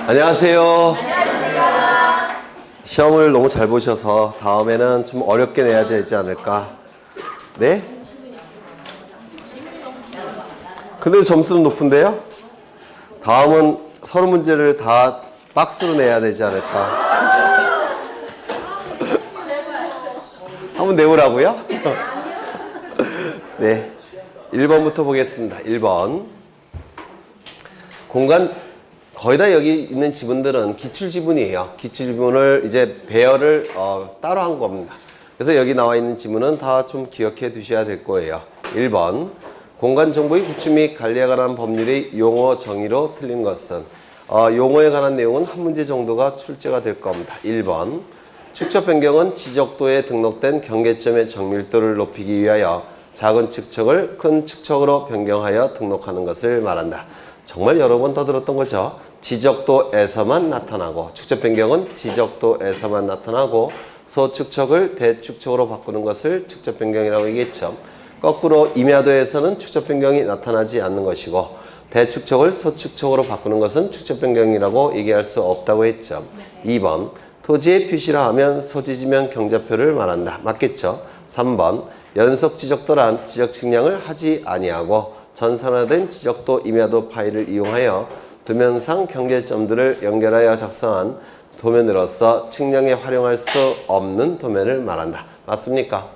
안녕하세요. 시험을 너무 잘 보셔서 다음에는 좀 어렵게 내야 되지 않을까? 네? 근데 점수는 높은데요? 다음은 서른 문제를 다 박스로 내야 되지 않을까? 한번 내보라고요? 네. 1번부터 보겠습니다. 1번. 공간, 거의 다 여기 있는 지문들은 기출지문이에요. 기출지문을 이제 배열을 따로 한 겁니다. 그래서 여기 나와 있는 지문은 다 좀 기억해 두셔야 될 거예요. 1번. 공간 정보의 구축 및 관리에 관한 법률의 용어 정의로 틀린 것은 용어에 관한 내용은 한 문제 정도가 출제가 될 겁니다. 1번. 축척 변경은 지적도에 등록된 경계점의 정밀도를 높이기 위하여 작은 축척을 큰 축척으로 변경하여 등록하는 것을 말한다. 정말 여러 번 더 들었던 거죠. 지적도에서만 나타나고, 축척 변경은 지적도에서만 나타나고 소축척을 대축척으로 바꾸는 것을 축척 변경이라고 얘기했죠. 거꾸로 임야도에서는 축척 변경이 나타나지 않는 것이고 대축척을 소축척으로 바꾸는 것은 축척 변경이라고 얘기할 수 없다고 했죠. 2번. 토지의 표시라 하면 소지지명 경자표를 말한다. 맞겠죠? 3번. 연속 지적도란 지적 측량을 하지 아니하고 전산화된 지적도 임야도 파일을 이용하여 도면상 경계점들을 연결하여 작성한 도면으로서 측량에 활용할 수 없는 도면을 말한다. 맞습니까?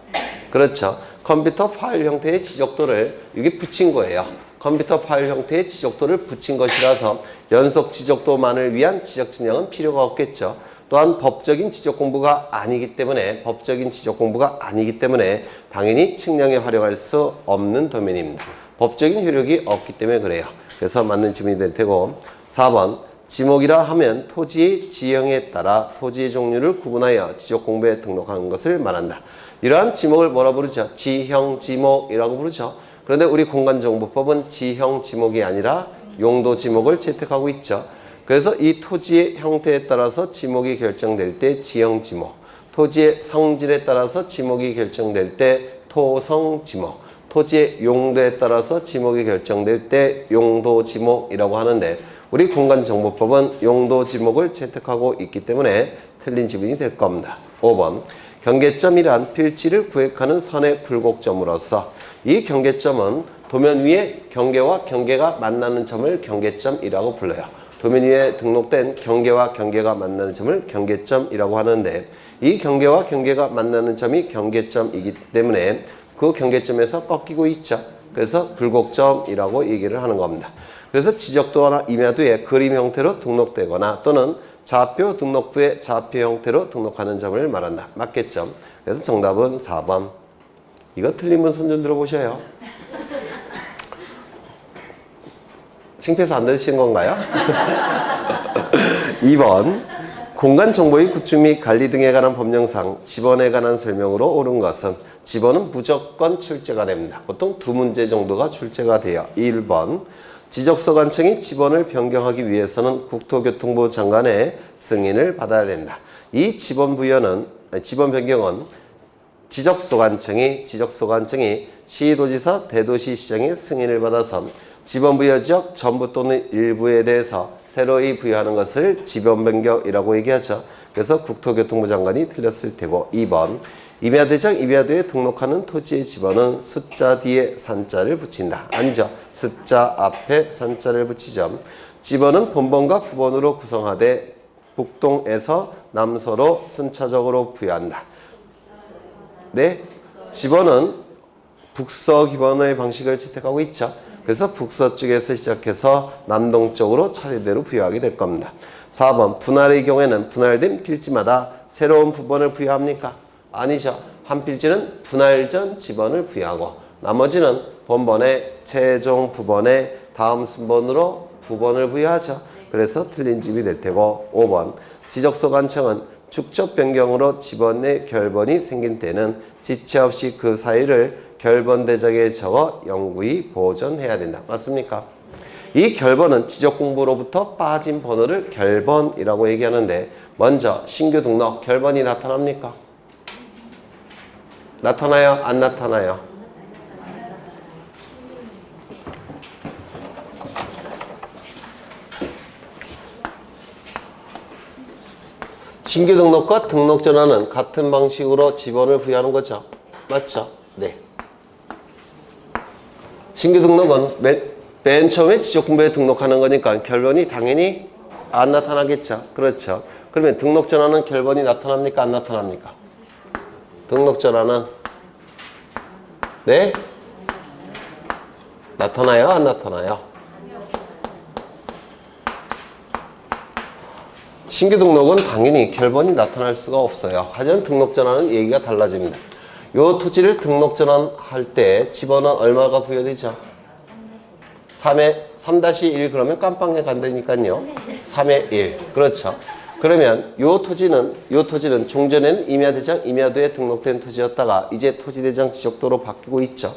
그렇죠. 컴퓨터 파일 형태의 지적도를 여기 붙인 거예요. 컴퓨터 파일 형태의 지적도를 붙인 것이라서 연속 지적도만을 위한 지적 측량은 필요가 없겠죠. 또한 법적인 지적 공부가 아니기 때문에 당연히 측량에 활용할 수 없는 도면입니다. 법적인 효력이 없기 때문에 그래요. 그래서 맞는 질문이 될 테고. 4번. 지목이라 하면 토지의 지형에 따라 토지의 종류를 구분하여 지적 공부에 등록하는 것을 말한다. 이러한 지목을 뭐라 부르죠? 지형 지목이라고 부르죠. 그런데 우리 공간정보법은 지형 지목이 아니라 용도 지목을 채택하고 있죠. 그래서 이 토지의 형태에 따라서 지목이 결정될 때 지형 지목, 토지의 성질에 따라서 지목이 결정될 때 토성 지목, 토지의 용도에 따라서 지목이 결정될 때 용도 지목이라고 하는데, 우리 공간정보법은 용도 지목을 채택하고 있기 때문에 틀린 지문이 될 겁니다. 5번. 경계점이란 필지를 구획하는 선의 굴곡점으로서 이 경계점은 도면 위에 경계와 경계가 만나는 점을 경계점이라고 불러요. 도면 위에 등록된 경계와 경계가 만나는 점을 경계점이라고 하는데, 이 경계와 경계가 만나는 점이 경계점이기 때문에 그 경계점에서 꺾이고 있죠. 그래서 굴곡점이라고 얘기를 하는 겁니다. 그래서 지적도나 임야도에 그림 형태로 등록되거나 또는 좌표 등록부에 좌표 형태로 등록하는 점을 말한다. 맞겠죠? 그래서 정답은 4번. 이거 틀린 분 손 좀 들어보셔요. 창피해서 안 들으신 건가요? 2번. 공간 정보의 구축 및 관리 등에 관한 법령상 지번에 관한 설명으로 옳은 것은, 지번은 무조건 출제가 됩니다. 보통 두 문제 정도가 출제가 돼요. 1번. 지적소관청이 지번을 변경하기 위해서는 국토교통부 장관의 승인을 받아야 된다. 이 지번 변경은 지적소관청이 시도지사, 대도시시장의 승인을 받아서 지번 부여 지역 전부 또는 일부에 대해서 새로이 부여하는 것을 지번 변경이라고 얘기하죠. 그래서 국토교통부 장관이 틀렸을 테고. 2번. 임야대장 임야도에 등록하는 토지의 지번은 숫자 뒤에 산자를 붙인다. 아니죠. 숫자 앞에 산자를 붙이죠. 지번은 본번과 부번으로 구성하되 북동에서 남서로 순차적으로 부여한다. 네, 지번은 북서 기번의 방식을 채택하고 있죠. 그래서 북서쪽에서 시작해서 남동쪽으로 차례대로 부여하게 될 겁니다. 4번. 분할의 경우에는 분할된 필지마다 새로운 부번을 부여합니까? 아니죠. 한 필지는 분할 전 지번을 부여하고 나머지는 본번에 최종 부번에 다음 순번으로 부번을 부여하죠. 그래서 틀린 집이 될 테고. 5번. 지적소관청은 축척 변경으로 지번 내 결번이 생긴 때는 지체 없이 그 사이를 결번 대장에 적어 영구히 보존해야 된다. 맞습니까? 이 결번은 지적공부로부터 빠진 번호를 결번이라고 얘기하는데, 먼저 신규 등록 결번이 나타납니까? 나타나요? 안 나타나요? 신규 등록과 등록 전환은 같은 방식으로 지번을 부여하는 거죠. 맞죠? 네. 신규 등록은 맨 처음에 지적분부에 등록하는 거니까 결번이 당연히 안 나타나겠죠. 그렇죠. 그러면 등록 전환은 결번이 나타납니까? 안 나타납니까? 등록 전환은 네? 나타나요? 안 나타나요? 신규 등록은 당연히 결번이 나타날 수가 없어요. 하지만 등록 전환은 얘기가 달라집니다. 요 토지를 등록 전환할 때 지번은 얼마가 부여되죠? 3-1 그러면 깜빵에 간다니까요. 3의 1. 그렇죠. 그러면 요 토지는 종전에는 임야대장, 임야도에 등록된 토지였다가 이제 토지대장 지적도로 바뀌고 있죠.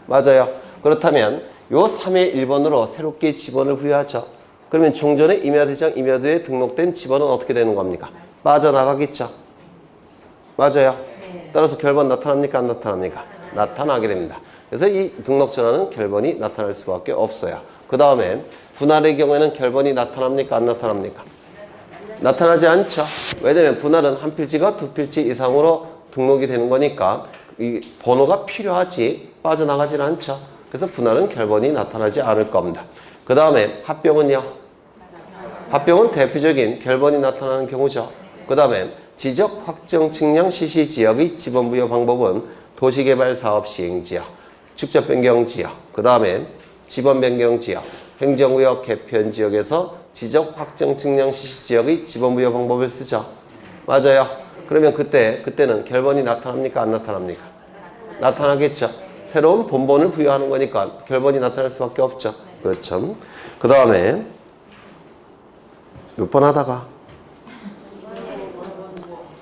맞아요. 그렇다면 요 3의 1번으로 새롭게 지번을 부여하죠. 그러면 종전에 임야대장, 임야도에 등록된 지번은 어떻게 되는 겁니까? 빠져나가겠죠. 맞아요. 따라서 결번 나타납니까? 안 나타납니까? 나타나게 됩니다. 그래서 이 등록 전환은 결번이 나타날 수밖에 없어요. 그 다음에 분할의 경우에는 결번이 나타납니까? 안 나타납니까? 나타나지 않죠. 왜냐면 분할은 한 필지가 두 필지 이상으로 등록이 되는 거니까 이 번호가 필요하지 빠져나가지는 않죠. 그래서 분할은 결번이 나타나지 않을 겁니다. 그 다음에 합병은요. 합병은 대표적인 결번이 나타나는 경우죠. 그 다음에 지적 확정 측량 시시 지역의 지번 부여 방법은 도시개발 사업 시행 지역, 축적 변경 지역, 그 다음에 지번 변경 지역, 행정구역 개편 지역에서 지적 확정 측량 시시 지역의 지번 부여 방법을 쓰죠. 맞아요. 그러면 그때는 결번이 나타납니까? 안 나타납니까? 나타나겠죠. 새로운 본번을 부여하는 거니까 결번이 나타날 수밖에 없죠. 그렇죠. 그 다음에 몇 번 하다가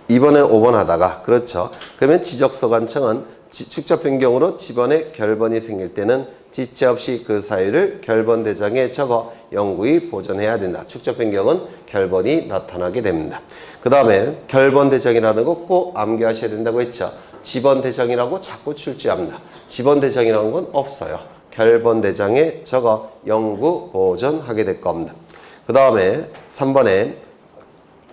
2번에 5번 하다가 그렇죠. 그러면 지적소관청은 축적 변경으로 지번에 결번이 생길 때는 지체 없이 그 사유를 결번 대장에 적어 영구히 보존해야 된다. 축적 변경은 결번이 나타나게 됩니다. 그 다음에 결번 대장이라는 거 꼭 암기하셔야 된다고 했죠. 지번 대장이라고 자꾸 출제합니다. 지번 대장이라는 건 없어요. 결번 대장에 적어 영구 보존하게 될 겁니다. 그 다음에 3번에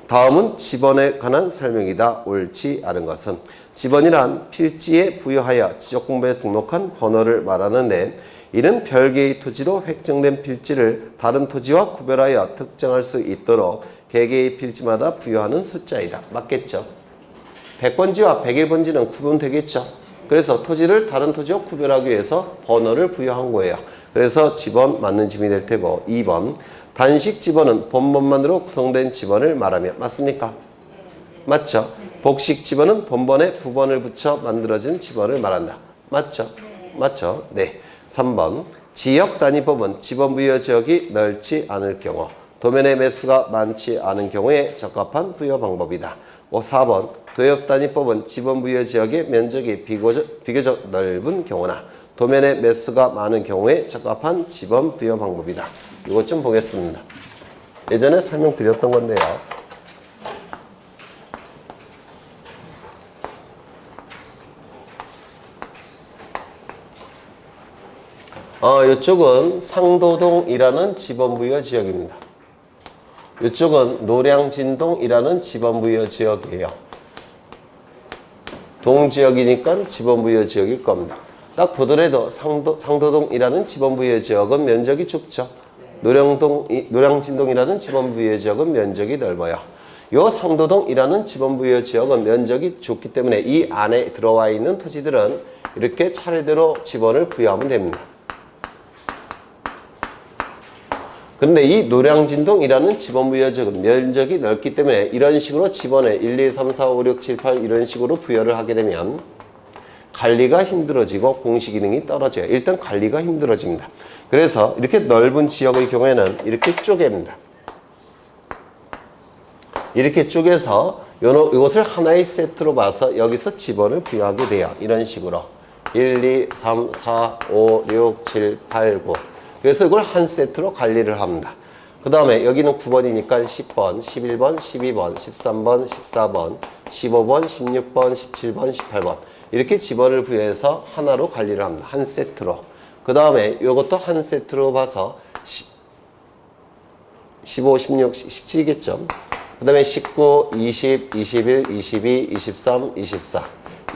다음은 지번에 관한 설명이다. 옳지 않은 것은 지번이란 필지에 부여하여 지적공부에 등록한 번호를 말하는데 이는 별개의 토지로 획정된 필지를 다른 토지와 구별하여 특정할 수 있도록 개개의 필지마다 부여하는 숫자이다. 맞겠죠? 100번지와 101번지는 구분되겠죠? 그래서 토지를 다른 토지와 구별하기 위해서 번호를 부여한 거예요. 그래서 지번 맞는 지문이 될 테고 2번 단식 지번은 본번만으로 구성된 지번을 말하며 맞습니까? 맞죠? 복식 지번은 본번에 부번을 붙여 만들어진 지번을 말한다. 맞죠? 맞죠? 네. 3번 지역 단위법은 지번 부여 지역이 넓지 않을 경우 도면의 매수가 많지 않은 경우에 적합한 부여 방법이다. 4번 도역 단위법은 지번 부여 지역의 면적이 비교적 넓은 경우나 도면의 매수가 많은 경우에 적합한 지번 부여 방법이다. 이것 좀 보겠습니다. 예전에 설명드렸던 건데요. 이쪽은 상도동이라는 지번부여 지역입니다. 이쪽은 노량진동이라는 지번부여 지역이에요. 동지역이니까 지번부여 지역일 겁니다. 딱 보더라도 상도동이라는 지번부여 지역은 면적이 좁죠. 노량진동이라는 지번부여 지역은 면적이 넓어요. 요 상도동이라는 지번부여 지역은 면적이 좁기 때문에 이 안에 들어와 있는 토지들은 이렇게 차례대로 지번을 부여하면 됩니다. 그런데 이 노량진동이라는 지번부여 지역은 면적이 넓기 때문에 이런 식으로 지번에 1, 2, 3, 4, 5, 6, 7, 8 이런 식으로 부여를 하게 되면 관리가 힘들어지고 공시 기능이 떨어져요. 일단 관리가 힘들어집니다. 그래서 이렇게 넓은 지역의 경우에는 이렇게 쪼갭니다. 이렇게 쪼개서 이것을 하나의 세트로 봐서 여기서 지번을 부여하게 돼요. 이런 식으로 1, 2, 3, 4, 5, 6, 7, 8, 9 그래서 이걸 한 세트로 관리를 합니다. 그 다음에 여기는 9번이니까 10번, 11번, 12번, 13번, 14번, 15번, 16번, 17번, 18번 이렇게 지번을 부여해서 하나로 관리를 합니다. 한 세트로. 그 다음에 이것도 한 세트로 봐서 15, 16, 17이겠죠. 그 다음에 19, 20, 21, 22, 23, 24,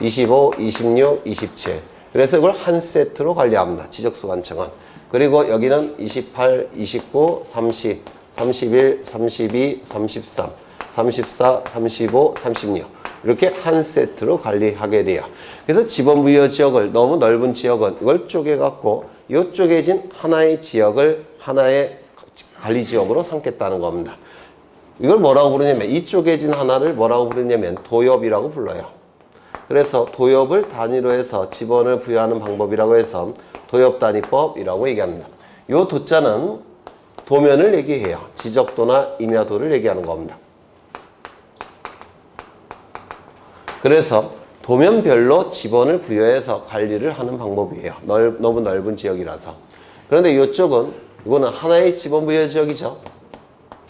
25, 26, 27. 그래서 이걸 한 세트로 관리합니다. 지적수관청은. 그리고 여기는 28, 29, 30, 31, 32, 33, 34, 35, 36. 이렇게 한 세트로 관리하게 돼요. 그래서 지번부여 지역을 너무 넓은 지역은 이걸 쪼개갖고 이 쪼개진 하나의 지역을 하나의 관리 지역으로 삼겠다는 겁니다. 이걸 뭐라고 부르냐면 이 쪼개진 하나를 뭐라고 부르냐면 도엽이라고 불러요. 그래서 도엽을 단위로 해서 지번을 부여하는 방법이라고 해서 도엽단위법이라고 얘기합니다. 이 도자는 도면을 얘기해요. 지적도나 임야도를 얘기하는 겁니다. 그래서 도면별로 지번을 부여해서 관리를 하는 방법이에요. 너무 넓은 지역이라서. 그런데 이거는 하나의 지번 부여 지역이죠.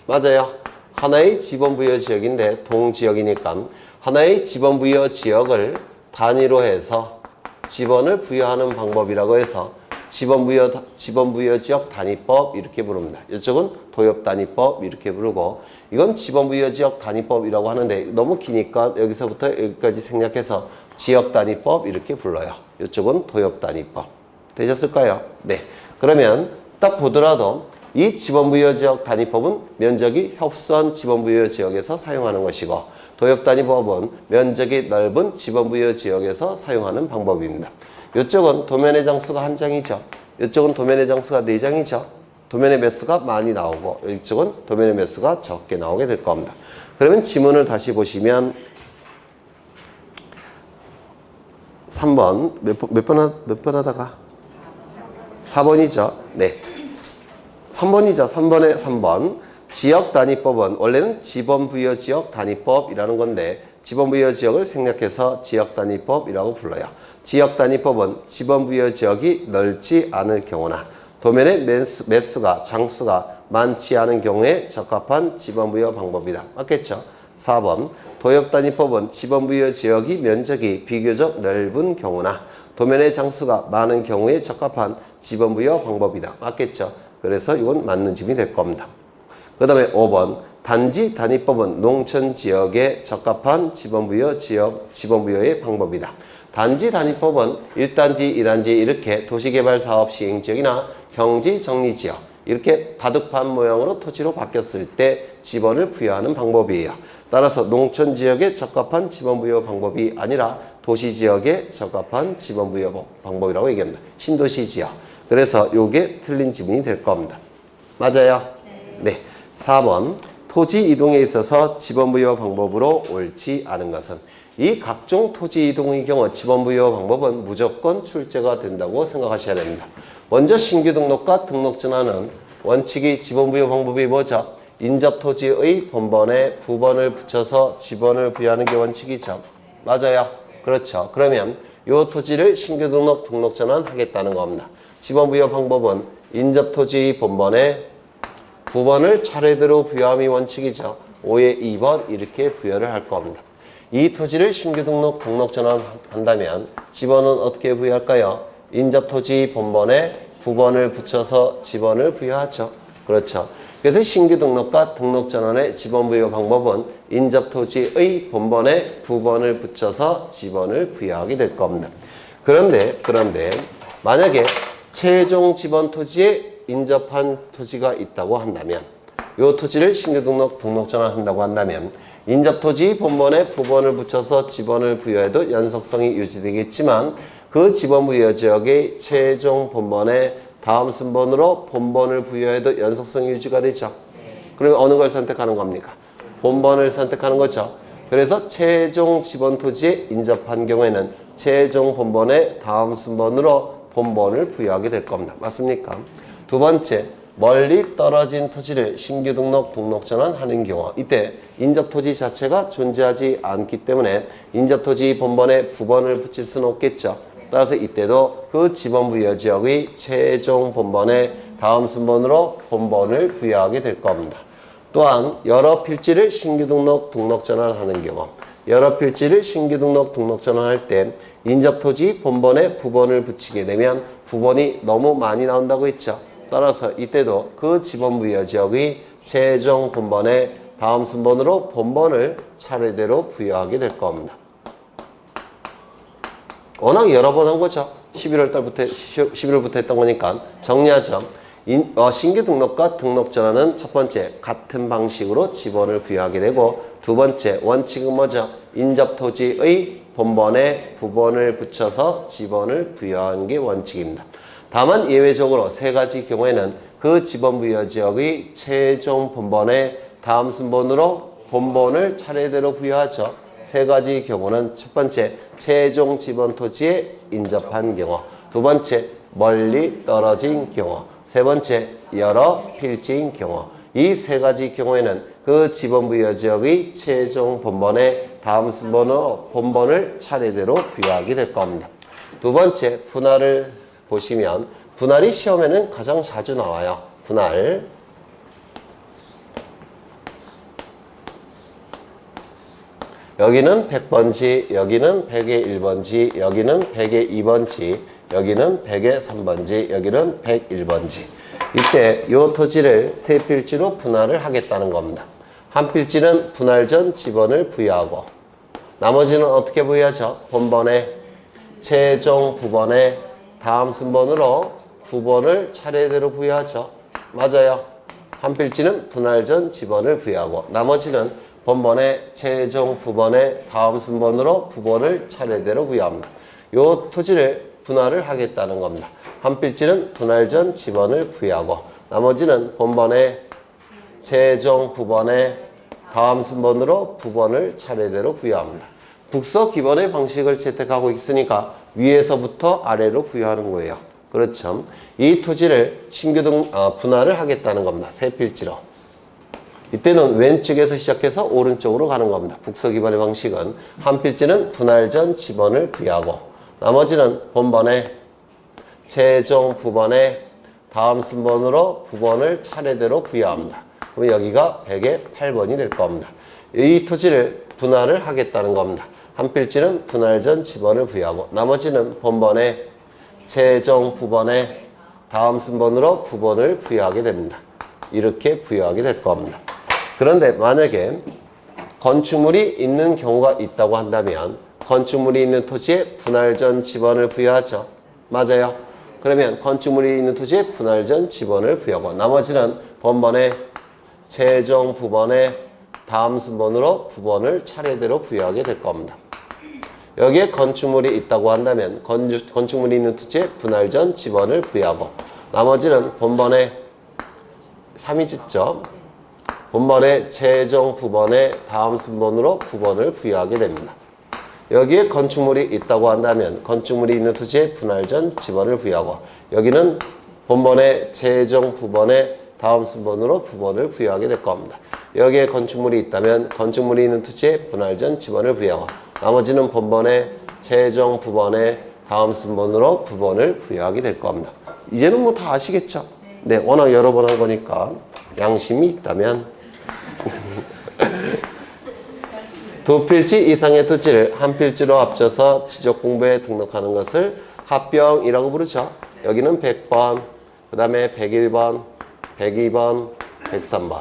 맞아요. 하나의 지번 부여 지역인데 동지역이니까 하나의 지번 부여 지역을 단위로 해서 지번을 부여하는 방법이라고 해서 지번 부여 지역 단위법 이렇게 부릅니다. 이쪽은 도엽 단위법 이렇게 부르고 이건 지번 부여 지역 단위법이라고 하는데 너무 기니까 여기서부터 여기까지 생략해서 지역 단위법 이렇게 불러요. 이쪽은 도엽 단위법. 되셨을까요? 네. 그러면 딱 보더라도 이 지번 부여 지역 단위법은 면적이 협소한 지번 부여 지역에서 사용하는 것이고 도엽 단위법은 면적이 넓은 지번 부여 지역에서 사용하는 방법입니다. 이쪽은 도면의 장수가 한 장이죠. 이쪽은 도면의 장수가 4장이죠. 도면의 매수가 많이 나오고 이쪽은 도면의 매수가 적게 나오게 될 겁니다. 그러면 지문을 다시 보시면 3번 몇 번 하다가 4번이죠. 네. 3번이죠. 3번에 3번. 지역단위법은 원래는 지번부여지역 단위법이라는 건데 지번부여지역을 생략해서 지역단위법이라고 불러요. 지역단위법은 지번부여지역이 넓지 않을 경우나 도면의 매수가 장수가 많지 않은 경우에 적합한 지번부여 방법이다. 맞겠죠? 4번 도역단위법은 지번부여지역이 면적이 비교적 넓은 경우나 도면의 장수가 많은 경우에 적합한 지번부여 방법이다. 맞겠죠? 그래서 이건 맞는 집이 될 겁니다. 그 다음에 5번 단지 단위법은 농촌 지역에 적합한 지번부여의 방법이다. 단지 단위법은 1단지, 2단지 이렇게 도시개발사업 시행지역이나 형지정리지역 이렇게 바둑판 모양으로 토지로 바뀌었을 때 지번을 부여하는 방법이에요. 따라서 농촌 지역에 적합한 지번부여 방법이 아니라 도시지역에 적합한 지번부여 방법이라고 얘기합니다. 신도시 지역. 그래서 이게 틀린 지문이 될 겁니다. 맞아요? 네. 4번 토지 이동에 있어서 지번부여 방법으로 옳지 않은 것은 이 각종 토지 이동의 경우 지번부여 방법은 무조건 출제가 된다고 생각하셔야 됩니다. 먼저 신규 등록과 등록 전환은 원칙이 지번부여 방법이 뭐죠? 인접 토지의 본번에 부번을 붙여서 지번을 부여하는 게 원칙이죠. 맞아요? 그렇죠. 그러면 이 토지를 신규 등록 전환 하겠다는 겁니다. 지번부여 방법은 인접 토지 본번에 부번을 차례대로 부여함이 원칙이죠. 5에 2번 이렇게 부여를 할 겁니다. 이 토지를 신규 등록 전환한다면 지번은 어떻게 부여할까요? 인접 토지 본번에 부번을 붙여서 지번을 부여하죠. 그렇죠. 그래서 신규 등록과 등록 전환의 지번 부여 방법은 인접 토지의 본번에 부번을 붙여서 지번을 부여하게 될 겁니다. 그런데 만약에 최종 지번 토지에 인접한 토지가 있다고 한다면 이 토지를 신규 등록 전환한다고 한다면 인접 토지 본번에 부번을 붙여서 지번을 부여해도 연속성이 유지되겠지만 그 지번 부여 지역의 최종 본번에 다음 순번으로 본번을 부여해도 연속성이 유지가 되죠. 그러면 어느 걸 선택하는 겁니까? 본번을 선택하는 거죠. 그래서 최종 지번 토지에 인접한 경우에는 최종 본번에 다음 순번으로 본번을 부여하게 될 겁니다. 맞습니까? 두 번째, 멀리 떨어진 토지를 신규 등록 전환하는 경우 이때 인접 토지 자체가 존재하지 않기 때문에 인접 토지 본번에 부번을 붙일 수는 없겠죠. 따라서 이때도 그 지번 부여 지역의 최종 본번에 다음 순번으로 본번을 부여하게 될 겁니다. 또한 여러 필지를 신규 등록 전환하는 경우 여러 필지를 신규 등록 전환할 때 인접 토지 본번에 부번을 붙이게 되면 부번이 너무 많이 나온다고 했죠. 따라서 이때도 그 지번 부여 지역의 최종 본번에 다음 순번으로 본번을 차례대로 부여하게 될 겁니다. 워낙 여러 번 한 거죠. 11월부터 했던 거니까 정리하죠. 신규 등록과 등록 전환은 첫 번째 같은 방식으로 지번을 부여하게 되고, 두 번째 원칙은 뭐죠? 인접 토지의 본번에 부번을 붙여서 지번을 부여하는 게 원칙입니다. 다만 예외적으로 세 가지 경우에는 그 지번 부여 지역의 최종 본번에 다음 순번으로 본번을 차례대로 부여하죠. 세 가지 경우는 첫 번째 최종 지번 토지에 인접한 경우, 두 번째 멀리 떨어진 경우, 세 번째 여러 필지인 경우. 이 세 가지 경우에는 그 지번 부여 지역의 최종 본번에 다음 순번으로 본번을 차례대로 부여하게 될 겁니다. 두 번째 분할을 보시면, 분할이 시험에는 가장 자주 나와요. 분할. 여기는 100번지, 여기는 100의 1번지, 여기는 100의 2번지, 여기는 100의 3번지, 여기는 101번지. 이때 이 토지를 세 필지로 분할을 하겠다는 겁니다. 한 필지는 분할 전 지번을 부여하고, 나머지는 어떻게 부여하죠? 본번에 최종 부번에 다음 순번으로 부번을 차례대로 부여하죠. 맞아요. 한 필지는 분할 전 지번을 부여하고, 나머지는 본번에 최종 부번에 다음 순번으로 부번을 차례대로 부여합니다. 이 토지를 분할을 하겠다는 겁니다. 한 필지는 분할 전 지번을 부여하고, 나머지는 본번에 최종 부번에 다음 순번으로 부번을 차례대로 부여합니다. 국서 기본의 방식을 채택하고 있으니까 위에서부터 아래로 부여하는 거예요. 그렇죠. 이 토지를 신규 분할을 하겠다는 겁니다. 세 필지로. 이때는 왼쪽에서 시작해서 오른쪽으로 가는 겁니다. 국서 기반의 방식은 한 필지는 분할 전 지번을 부여하고, 나머지는 본번에 최종 부번에 다음 순번으로 부번을 차례대로 부여합니다. 그럼 여기가 100의 8번이 될 겁니다. 이 토지를 분할을 하겠다는 겁니다. 한 필지는 분할 전 지번을 부여하고, 나머지는 본번에 최종 부번에 다음 순번으로 부번을 부여하게 됩니다. 이렇게 부여하게 될 겁니다. 그런데 만약에 건축물이 있는 경우가 있다고 한다면 건축물이 있는 토지에 분할 전 지번을 부여하죠. 맞아요. 그러면 건축물이 있는 토지에 분할 전 지번을 부여하고, 나머지는 본번에 최종 부번에 다음 순번으로 부번을 차례대로 부여하게 될 겁니다. 여기에 건축물이 있다고 한다면 건축물이 있는 토지에 분할 전 지번을 부여하고, 나머지는 본번에 3이 짓죠. 본번에 최종 부번에 다음 순번으로 부번을 부여하게 됩니다. 여기에 건축물이 있다고 한다면 건축물이 있는 토지에 분할 전 지번을 부여하고, 여기는 본번에 최종 부번에 다음 순번으로 부번을 부여하게 될 겁니다. 여기에 건축물이 있다면 건축물이 있는 토지에 분할 전 지번을 부여하고, 나머지는 본번에 최종 부번에 다음 순번으로 부번을 부여하게 될 겁니다. 이제는 뭐 다 아시겠죠? 네, 워낙 여러 번 한 거니까 양심이 있다면 두 필지 이상의 토지를 한 필지로 합쳐서 지적공부에 등록하는 것을 합병이라고 부르죠. 여기는 100번, 그 다음에 101번, 102번, 103번.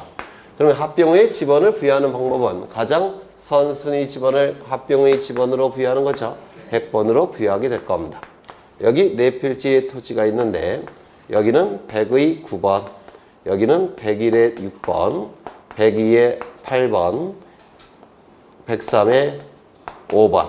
그러면 합병의 지번을 부여하는 방법은 가장 선순위 지번을 합병의 지번으로 부여하는 거죠. 100번으로 부여하게 될 겁니다. 여기 네 필지의 토지가 있는데, 여기는 100의 9번, 여기는 101의 6번, 102의 8번, 103의 5번.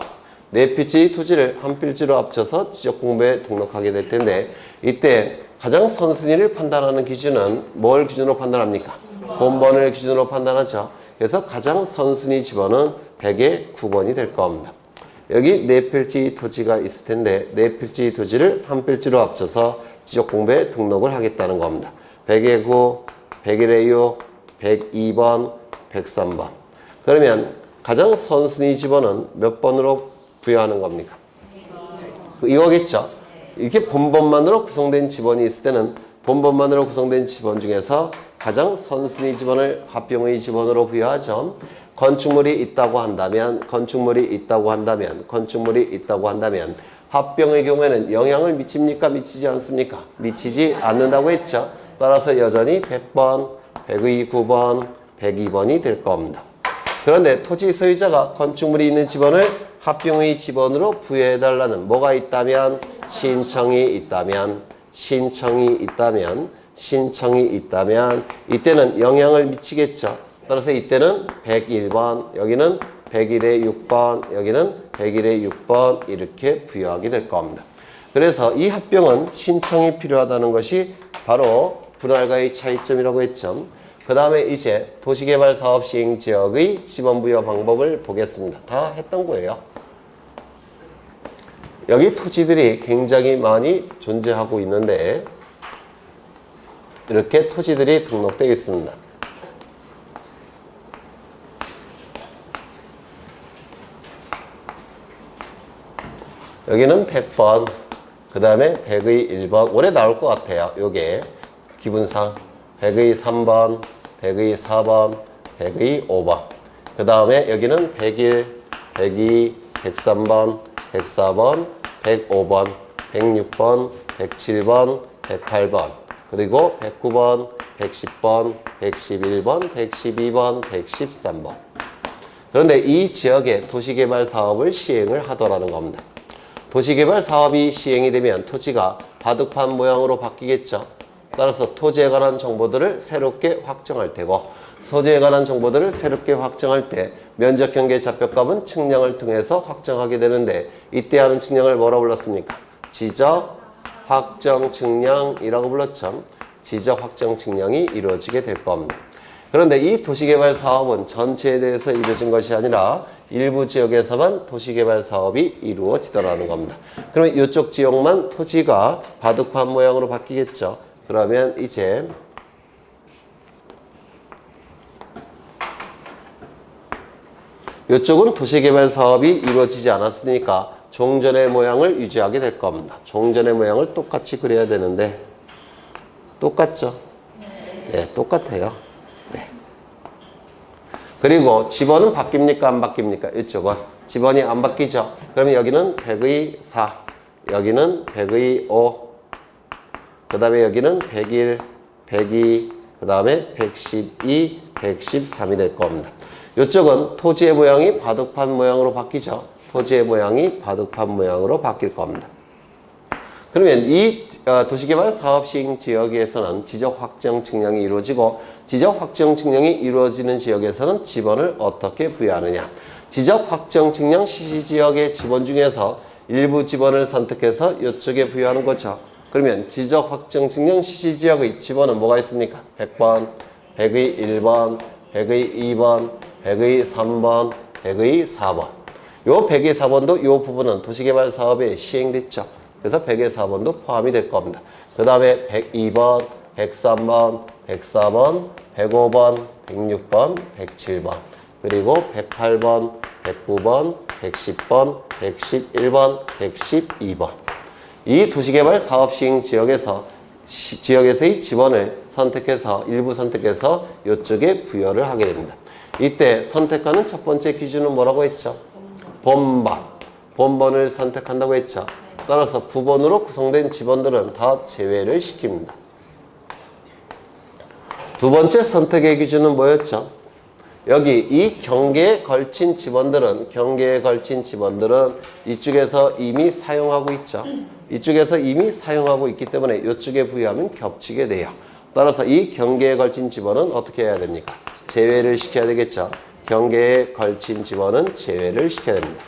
네 필지 토지를 한 필지로 합쳐서 지적공부에 등록하게 될 텐데, 이때 가장 선순위를 판단하는 기준은 뭘 기준으로 판단합니까? 본번을 기준으로 판단하죠. 그래서 가장 선순위 지번은 100의 9번이 될 겁니다. 여기 네 필지 토지가 있을 텐데, 네 필지 토지를 한 필지로 합쳐서 지적공부에 등록을 하겠다는 겁니다. 100의 9, 101의 6, 102번, 103번. 그러면 가장 선순위 지번은 몇 번으로 부여하는 겁니까? 이거겠죠. 이렇게 본번만으로 구성된 지번이 있을 때는 본번만으로 구성된 지번 중에서 가장 선순위 지번을 합병의 지번으로 부여하죠. 건축물이 있다고 한다면 합병의 경우에는 영향을 미칩니까? 미치지 않습니까? 미치지 않는다고 했죠. 따라서 여전히 100번, 102, 9번, 102번이 될 겁니다. 그런데 토지 소유자가 건축물이 있는 집원을 합병의 집원으로 부여해달라는 뭐가 있다면 신청이 있다면 이때는 영향을 미치겠죠. 따라서 이때는 101번, 여기는 101의 6번, 여기는 101의 6번 이렇게 부여하게 될 겁니다. 그래서 이 합병은 신청이 필요하다는 것이 바로 분할과의 차이점이라고 했죠. 그 다음에 이제 도시개발사업 시행지역의 지번부여 방법을 보겠습니다. 다 했던 거예요. 여기 토지들이 굉장히 많이 존재하고 있는데 이렇게 토지들이 등록되어 있습니다. 여기는 100번, 그 다음에 100의 1번, 올해 나올 것 같아요. 요게 기분상 100의 3번, 100의 4번, 100의 5번. 그 다음에 여기는 101, 102, 103번, 104번, 105번, 106번, 107번, 108번, 그리고 109번, 110번, 111번, 112번, 113번. 그런데 이 지역에 도시개발 사업을 시행을 하더라는 겁니다. 도시개발 사업이 시행이 되면 토지가 바둑판 모양으로 바뀌겠죠. 따라서 토지에 관한 정보들을 새롭게 확정할 테고, 토지에 관한 정보들을 새롭게 확정할 때 면적 경계 좌표값은 측량을 통해서 확정하게 되는데, 이때 하는 측량을 뭐라고 불렀습니까? 지적 확정 측량이라고 불렀죠. 지적 확정 측량이 이루어지게 될 겁니다. 그런데 이 도시개발 사업은 전체에 대해서 이루어진 것이 아니라 일부 지역에서만 도시개발 사업이 이루어지더라는 겁니다. 그러면 이쪽 지역만 토지가 바둑판 모양으로 바뀌겠죠. 그러면 이제 이쪽은 도시개발 사업이 이루어지지 않았으니까 종전의 모양을 유지하게 될 겁니다. 종전의 모양을 똑같이 그려야 되는데 똑같죠? 네, 똑같아요. 네. 그리고 지번은 바뀝니까? 안 바뀝니까? 이쪽은 지번이 안 바뀌죠? 그러면 여기는 100의 4, 여기는 100의 5, 그 다음에 여기는 101, 102, 그 다음에 112, 113이 될 겁니다. 이쪽은 토지의 모양이 바둑판 모양으로 바뀌죠. 토지의 모양이 바둑판 모양으로 바뀔 겁니다. 그러면 이 도시개발 사업 시행 지역에서는 지적 확정 측량이 이루어지고, 지적 확정 측량이 이루어지는 지역에서는 지번을 어떻게 부여하느냐. 지적 확정 측량 시시지역의 지번 중에서 일부 지번을 선택해서 이쪽에 부여하는 거죠. 그러면 지적 확정 측량 시시지역의 지번은 뭐가 있습니까? 100번, 100의 1번, 100의 2번, 100의 3번, 100의 4번. 요 100의 4번도 요 부분은 도시개발 사업에 시행됐죠. 그래서 100의 4번도 포함이 될 겁니다. 그 다음에 102번, 103번, 104번, 105번, 106번, 107번, 그리고 108번, 109번, 110번, 111번, 112번. 이 도시개발 사업 시행 지역에서의 지번을 선택해서, 일부 선택해서 이쪽에 부여를 하게 됩니다. 이때 선택하는 첫 번째 기준은 뭐라고 했죠? 본번을 선택한다고 했죠. 따라서 부번으로 구성된 지번들은 다 제외를 시킵니다. 두 번째 선택의 기준은 뭐였죠? 여기 이 경계에 걸친 지번들은 이쪽에서 이미 사용하고 있죠. 이쪽에서 이미 사용하고 있기 때문에 이쪽에 부여하면 겹치게 돼요. 따라서 이 경계에 걸친 지번은 어떻게 해야 됩니까? 제외를 시켜야 되겠죠. 경계에 걸친 지번은 제외를 시켜야 됩니다.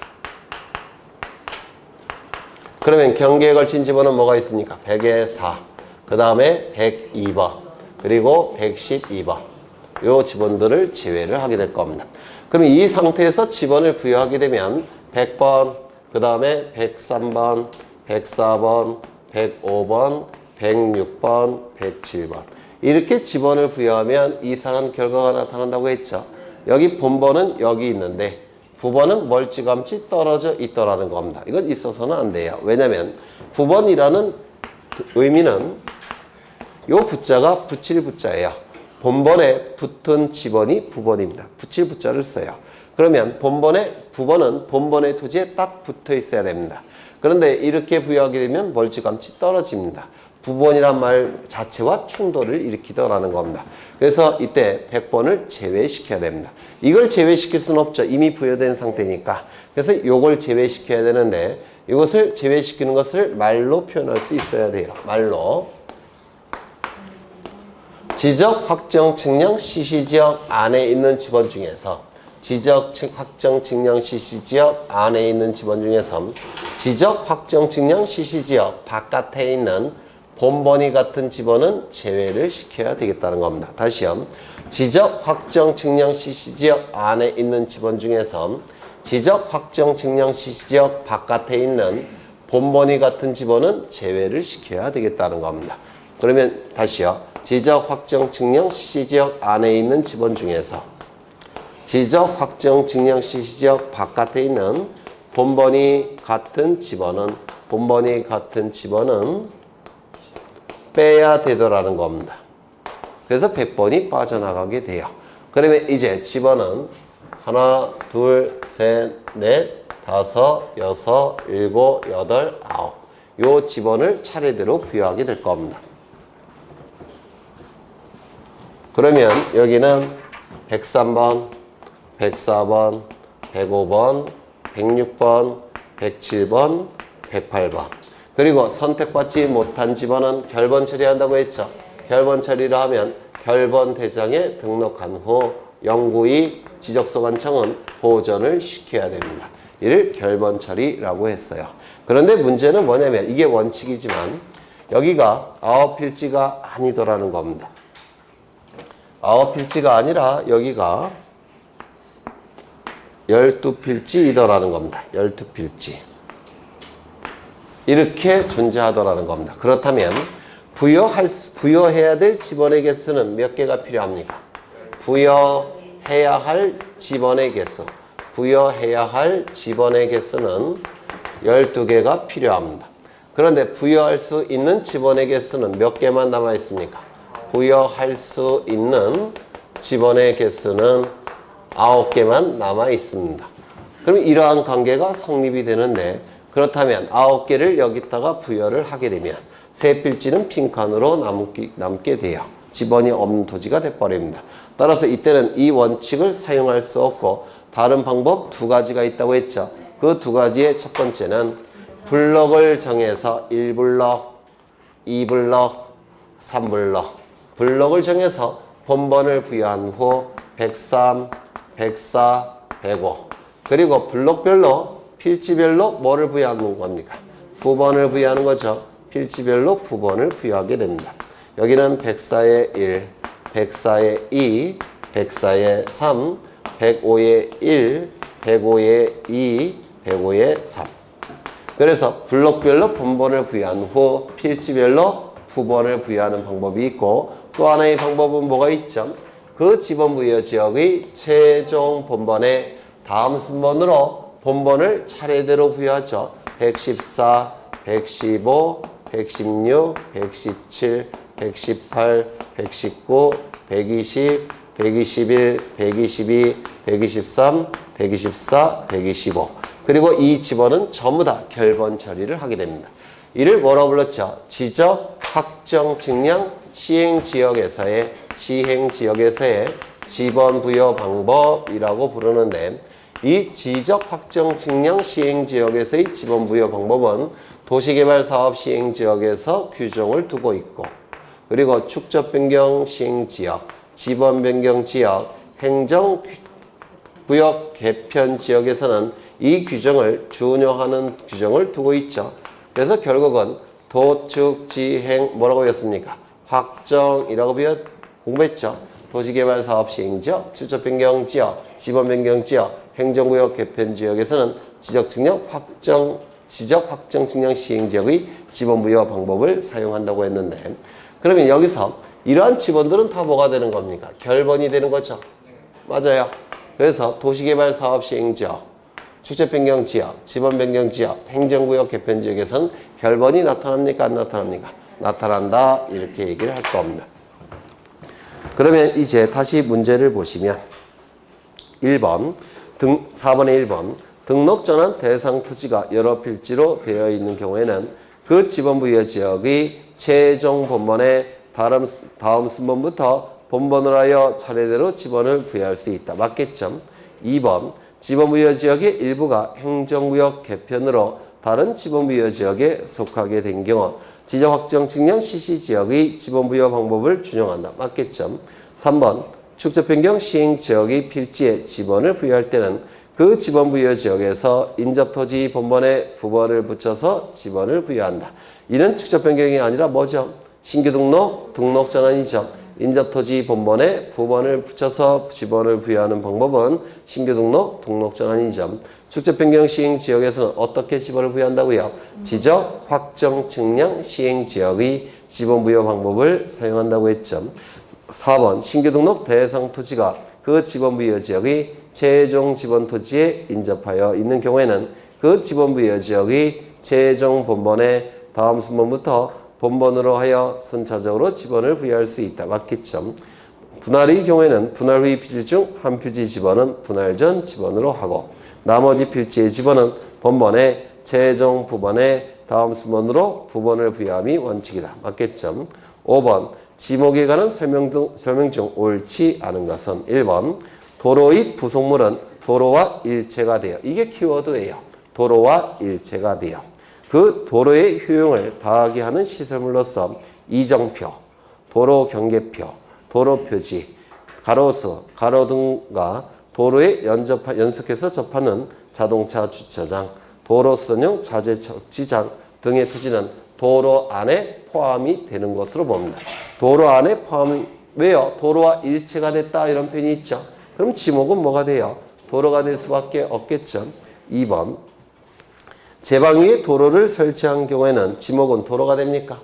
그러면 경계에 걸친 지번은 뭐가 있습니까? 100의 4, 그 다음에 102번, 그리고 112번. 요 지번들을 제외를 하게 될 겁니다. 그럼 이 상태에서 지번을 부여하게 되면 100번, 그 다음에 103번, 104번, 105번, 106번, 107번. 이렇게 지번을 부여하면 이상한 결과가 나타난다고 했죠. 여기 본번은 여기 있는데 부번은 멀찌감치 떨어져 있더라는 겁니다. 이건 있어서는 안 돼요. 왜냐면 부번이라는 의미는 요 부자가 붙일 부자예요. 본번에 붙은 지번이 부번입니다. 붙일 부자를 써요. 그러면 부번은 본번의 토지에 딱 붙어 있어야 됩니다. 그런데 이렇게 부여하게 되면 멀찌감치 떨어집니다. 부번이란 말 자체와 충돌을 일으키더라는 겁니다. 그래서 이때 100번을 제외시켜야 됩니다. 이걸 제외시킬 수는 없죠. 이미 부여된 상태니까. 그래서 이걸 제외시켜야 되는데 이것을 제외시키는 것을 말로 표현할 수 있어야 돼요. 말로. 지적, 확정, 측량, 시시지역 안에 있는 집원 중에서 지적, 확정, 측량, 시시지역 안에 있는 집원 중에서 지적, 확정, 측량, 시시지역 바깥에 있는 본번이 같은 집원은 제외를 시켜야 되겠다는 겁니다. 다시요. 지적, 확정, 측량, 시시지역 안에 있는 집원 중에서 지적, 확정, 측량, 시시지역 바깥에 있는 본번이 같은 집원은 제외를 시켜야 되겠다는 겁니다. 그러면 다시요. 지적, 확정, 측량, 시시지역 안에 있는 집원 중에서 지적, 확정, 측량, 시시지역 바깥에 있는 본번이 같은 집원은 빼야 되더라는 겁니다. 그래서 100번이 빠져나가게 돼요. 그러면 이제 집원은 하나, 둘, 셋, 넷, 다섯, 여섯, 일곱, 여덟, 아홉 요 집원을 차례대로 부여하게 될 겁니다. 그러면 여기는 103번, 104번, 105번, 106번, 107번, 108번 그리고 선택받지 못한 집원은 결번 처리한다고 했죠. 결번 처리를 하면 결번 대장에 등록한 후 영구히 지적소관청은 보전을 시켜야 됩니다. 이를 결번 처리라고 했어요. 그런데 문제는 뭐냐면 이게 원칙이지만 여기가 9필지가 아니더라는 겁니다. 9필지가 아니라 여기가 12필지이더라는 겁니다. 12필지. 이렇게 존재하더라는 겁니다. 그렇다면 부여해야 될 집원의 개수는 몇 개가 필요합니까? 부여해야 할 집원의 개수. 부여해야 할 집원의 개수는 12개가 필요합니다. 그런데 부여할 수 있는 집원의 개수는 몇 개만 남아 있습니까? 부여할 수 있는 집원의 개수는 9개만 남아 있습니다. 그럼 이러한 관계가 성립이 되는데 그렇다면 9개를 여기다가 부여를 하게 되면 세 필지는 빈칸으로 남게 돼요. 집원이 없는 토지가 돼버립니다. 따라서 이때는 이 원칙을 사용할 수 없고 다른 방법 두 가지가 있다고 했죠. 그 두 가지의 첫 번째는 블럭을 정해서 1블럭, 2블럭, 3블럭 블럭을 정해서 본번을 부여한 후 103, 104, 105 그리고 블럭별로 필지별로 뭐를 부여하는 겁니까? 부번을 부여하는 거죠. 필지별로 부번을 부여하게 됩니다. 여기는 104에 1, 104에 2, 104에 3, 105에 1, 105에 2, 105에 3 그래서 블럭별로 본번을 부여한 후 필지별로 부번을 부여하는 방법이 있고 또 하나의 방법은 뭐가 있죠? 그 지번 부여 지역의 최종 본번에 다음 순번으로 본번을 차례대로 부여하죠. 114, 115, 116, 117, 118, 119, 120, 121, 122, 123, 124, 125 그리고 이 집원은 전부 다 결번 처리를 하게 됩니다. 이를 뭐라고 불렀죠? 지적, 확정, 측량, 시행지역에서의 집원 부여 방법이라고 부르는데 이 지적, 확정, 측량, 시행지역에서의 집원 부여 방법은 도시개발사업 시행지역에서 규정을 두고 있고 그리고 축적변경 시행지역, 지번변경지역, 행정구역 개편지역에서는 이 규정을 준용하는 규정을 두고 있죠. 그래서 결국은 도축, 지행 뭐라고 했습니까? 확정이라고 공부했죠. 도시개발사업 시행지역, 축적변경지역, 지번변경지역, 행정구역 개편지역에서는 지적, 확정, 측량 시행지역의 지번부여 방법을 사용한다고 했는데 그러면 여기서 이러한 지번들은 다 뭐가 되는 겁니까? 결번이 되는 거죠. 맞아요. 그래서 도시개발사업 시행지역, 축적변경지역, 지번변경지역, 행정구역 개편지역에서는 결번이 나타납니까? 안 나타납니까? 나타난다. 이렇게 얘기를 할 겁니다. 그러면 이제 다시 문제를 보시면 4번의 1번 등록 전환 대상 토지가 여러 필지로 되어 있는 경우에는 그 지번부여 지역의 최종 본번에 다음 순번부터 본번을 하여 차례대로 지번을 부여할 수 있다. 맞겠죠? 2번 지번부여 지역의 일부가 행정구역 개편으로 다른 지번부여 지역에 속하게 된 경우 지자확정 측량 CC지역의 지번부여 방법을 준용한다. 맞겠죠? 3번 축적변경 시행지역의 필지에 지번을 부여할 때는 그 지번부여 지역에서 인접토지 본번에 부번을 붙여서 지번을 부여한다. 이는 축적변경이 아니라 뭐죠? 신규 등록 전환이죠. 인접토지 본번에 부번을 붙여서 지번을 부여하는 방법은 신규 등록 전환이죠. 축적변경 시행지역에서는 어떻게 지번을 부여한다고요? 지적, 확정, 측량, 시행지역의 지번부여 방법을 사용한다고 했죠. 4번 신규 등록 대상 토지가 그 지번부여 지역의 최종 지번 토지에 인접하여 있는 경우에는 그 지번부여 지역의 최종 본번에 다음 순번부터 본번으로 하여 순차적으로 지번을 부여할 수 있다. 맞겠죠? 분할의 경우에는 분할 후의 필지 중 한 필지 지번은 분할 전 지번으로 하고 나머지 필지의 지번은 본번에 최종 부번에 다음 순번으로 부번을 부여함이 원칙이다. 맞겠죠? 5번 지목에 관한 설명 중 옳지 않은 것은 1번 도로의 부속물은 도로와 일체가 되어 이게 키워드예요. 도로와 일체가 되어 그 도로의 효용을 다하게 하는 시설물로서 이정표, 도로 경계표, 도로 표지, 가로수, 가로등과 도로에 연속해서 접하는 자동차 주차장, 도로 선용 자재 적지장 등의 토지는 도로 안에 포함이 되는 것으로 봅니다. 도로 안에 포함이 왜요? 도로와 일체가 됐다 이런 표현이 있죠. 그럼 지목은 뭐가 돼요? 도로가 될 수밖에 없겠죠. 2번 제방 위에 도로를 설치한 경우에는 지목은 도로가 됩니까?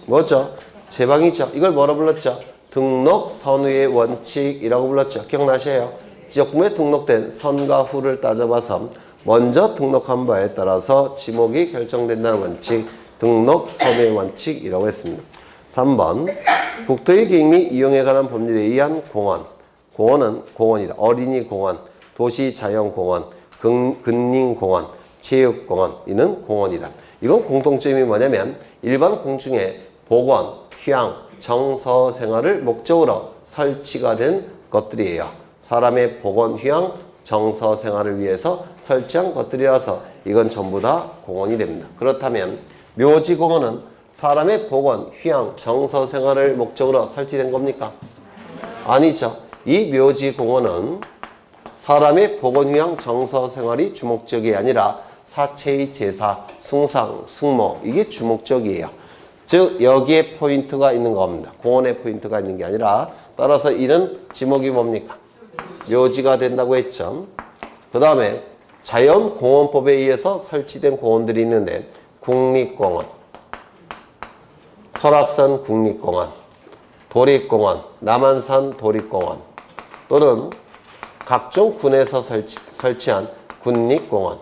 뭐죠? 제방이죠. 이걸 뭐라 불렀죠? 등록 선후의 원칙이라고 불렀죠. 기억나셔요? 지역구에 등록된 선과 후를 따져봐서 먼저 등록한 바에 따라서 지목이 결정된다는 원칙, 등록 선후의 원칙이라고 했습니다. 3번 국토의 계획 및 이용에 관한 법률에 의한 공원. 공원은 공원이다. 어린이 공원, 도시 자연공원, 근린공원, 체육공원. 이는 공원이다. 이건 공통점이 뭐냐면 일반 공중에 복원, 휴양, 정서 생활을 목적으로 설치가 된 것들이에요. 사람의 복원, 휴양, 정서 생활을 위해서 설치한 것들이라서 이건 전부 다 공원이 됩니다. 그렇다면 묘지공원은 사람의 복원, 휴양, 정서 생활을 목적으로 설치된 겁니까? 아니죠. 이 묘지공원은 사람의 복원, 휴양, 정서 생활이 주목적이 아니라 사체의 제사, 숭상, 숭모 이게 주목적이에요. 즉 여기에 포인트가 있는 겁니다. 공원에 포인트가 있는 게 아니라 따라서 이는 지목이 뭡니까? 묘지가 된다고 했죠. 그 다음에 자연공원법에 의해서 설치된 공원들이 있는데 국립공원, 설악산 국립공원, 도립공원, 남한산 도립공원 또는 각종 군에서 설치한 군립공원.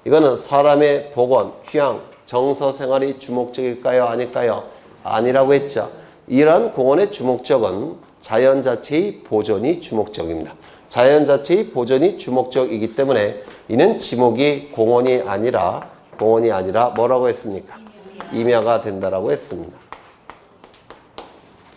이거는 사람의 복원, 휴양, 정서 생활이 주목적일까요? 아닐까요? 아니라고 했죠. 이러한 공원의 주목적은 자연 자체의 보존이 주목적입니다. 자연 자체의 보존이 주목적이기 때문에 이는 지목이 공원이 아니라 뭐라고 했습니까? 임야가 된다라고 했습니다.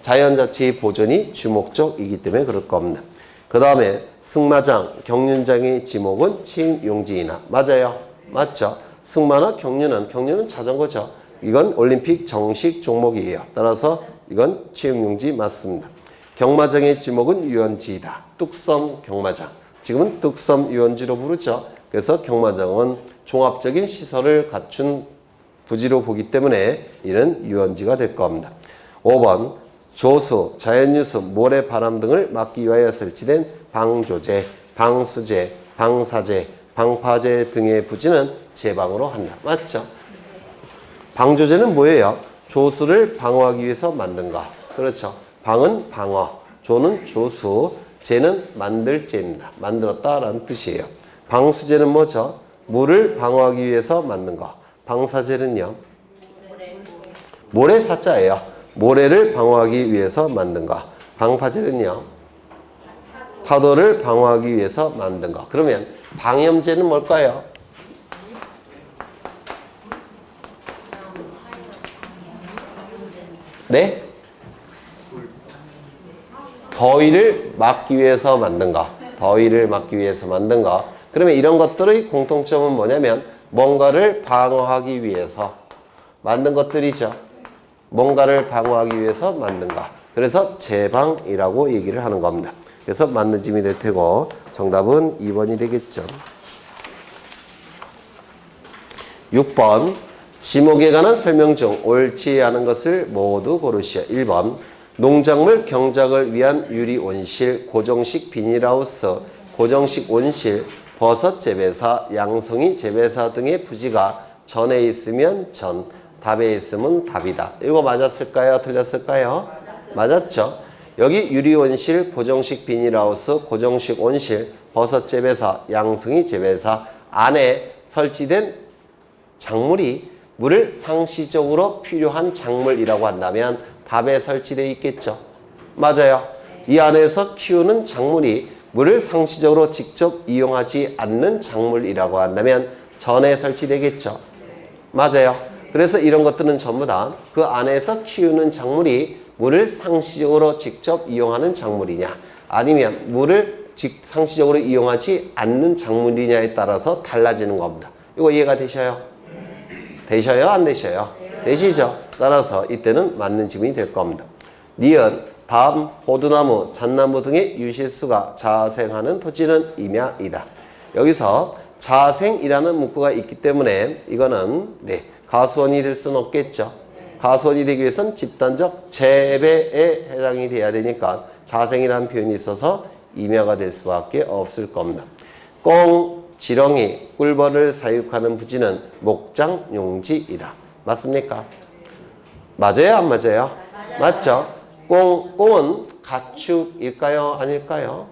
자연 자체의 보존이 주목적이기 때문에 그럴 겁니다. 그 다음에 승마장, 경륜장의 지목은 체육용지이나 맞아요? 맞죠? 승마나 경륜은 자전거죠. 이건 올림픽 정식 종목이에요. 따라서 이건 체육용지 맞습니다. 경마장의 지목은 유원지이다. 뚝섬 경마장. 지금은 뚝섬 유원지로 부르죠. 그래서 경마장은 종합적인 시설을 갖춘 부지로 보기 때문에 이는 유원지가 될 겁니다. 5번 조수, 자연유수, 모래, 바람 등을 막기 위하여 설치된 방조제, 방수제, 방사제, 방파제 등의 부지는 제방으로 한다. 맞죠? 방조제는 뭐예요? 조수를 방어하기 위해서 만든 것. 그렇죠. 방은 방어, 조는 조수, 제는 만들제입니다. 만들었다라는 뜻이에요. 방수제는 뭐죠? 물을 방어하기 위해서 만든 것. 방사제는요? 모래사자예요. 모래를 방어하기 위해서 만든 것. 방파제는요? 파도를 방어하기 위해서 만든 것. 그러면 방염제는 뭘까요? 네? 더위를 막기 위해서 만든 거. 더위를 막기 위해서 만든 거. 그러면 이런 것들의 공통점은 뭐냐면 뭔가를 방어하기 위해서 만든 것들이죠. 뭔가를 방어하기 위해서 만든 거. 그래서 제방이라고 얘기를 하는 겁니다. 그래서 맞는 짐이 될 테고 정답은 2번이 되겠죠. 6번 지목에 관한 설명 중 옳지 않은 것을 모두 고르시오. 1번 농작물 경작을 위한 유리 온실, 고정식 비닐하우스, 고정식 온실, 버섯 재배사, 양송이 재배사 등의 부지가 전에 있으면 전, 답에 있으면 답이다. 이거 맞았을까요? 틀렸을까요? 맞았죠. 여기 유리 온실, 고정식 비닐하우스, 고정식 온실, 버섯 재배사, 양송이 재배사 안에 설치된 작물이 물을 상시적으로 필요한 작물이라고 한다면 답에 설치되어 있겠죠. 맞아요. 이 안에서 키우는 작물이 물을 상시적으로 직접 이용하지 않는 작물이라고 한다면 전에 설치되겠죠. 맞아요. 그래서 이런 것들은 전부 다 그 안에서 키우는 작물이 물을 상시적으로 직접 이용하는 작물이냐 아니면 물을 상시적으로 이용하지 않는 작물이냐에 따라서 달라지는 겁니다. 이거 이해가 되셔요? 되셔요? 안 되셔요? 되시죠? 따라서 이때는 맞는 지문이 될 겁니다. 니은, 밤, 호두나무, 잣나무 등의 유실수가 자생하는 토지는 임야이다. 여기서 자생이라는 문구가 있기 때문에 이거는 가수원이 될 수는 없겠죠. 가수원이 되기 위해서는 집단적 재배에 해당이 돼야 되니까 자생이라는 표현이 있어서 임야가 될 수밖에 없을 겁니다. 꽁, 지렁이, 꿀벌을 사육하는 부지는 목장용지이다. 맞습니까? 맞아요? 안 맞아요? 맞죠? 꽁은 가축일까요? 아닐까요?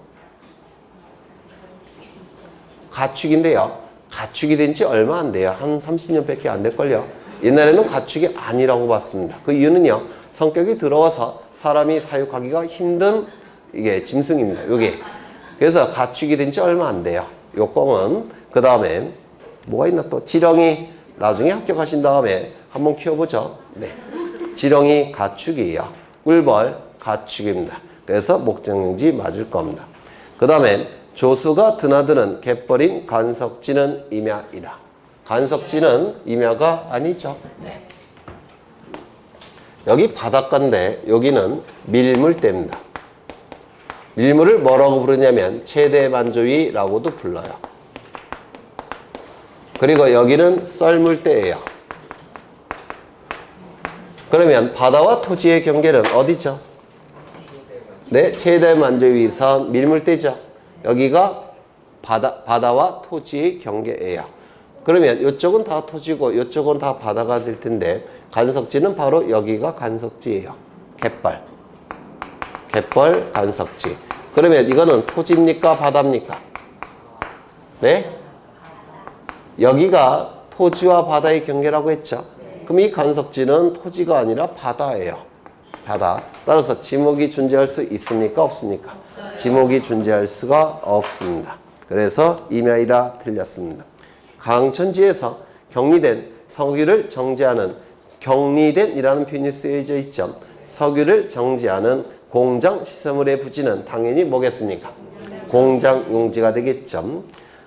가축인데요. 가축이 된 지 얼마 안 돼요. 한 30년 밖에 안 될걸요. 옛날에는 가축이 아니라고 봤습니다. 그 이유는요. 성격이 더러워서 사람이 사육하기가 힘든 이게 짐승입니다. 요게. 그래서 가축이 된 지 얼마 안 돼요. 요 꽁은. 그 다음에 뭐가 있나 또 지렁이. 나중에 합격하신 다음에 한번 키워보죠. 네. 지렁이 가축이에요. 꿀벌 가축입니다. 그래서 목장용지 맞을 겁니다. 그 다음에 조수가 드나드는 갯벌인 간석지는 임야이다. 간석지는 임야가 아니죠. 네. 여기 바닷가인데 여기는 밀물대입니다. 밀물을 뭐라고 부르냐면 최대만조위라고도 불러요. 그리고 여기는 썰물대예요. 그러면 바다와 토지의 경계는 어디죠? 네, 최대만조위선 밀물대죠. 여기가 바다와 토지의 경계예요. 그러면 이쪽은 다 토지고 이쪽은 다 바다가 될 텐데 간석지는 바로 여기가 간석지예요. 갯벌 간석지. 그러면 이거는 토지입니까? 바다입니까? 네? 여기가 토지와 바다의 경계라고 했죠. 그럼 이 간석지는 토지가 아니라 바다예요. 바다. 따라서 지목이 존재할 수 있습니까? 없습니까? 지목이 존재할 수가 없습니다. 그래서 임야이라 틀렸습니다. 강천지에서 격리된 석유를 정지하는 격리된이라는 표현이 쓰여져 있죠. 석유를 정지하는 공장 시설물의 부지는 당연히 뭐겠습니까? 공장 용지가 되겠죠.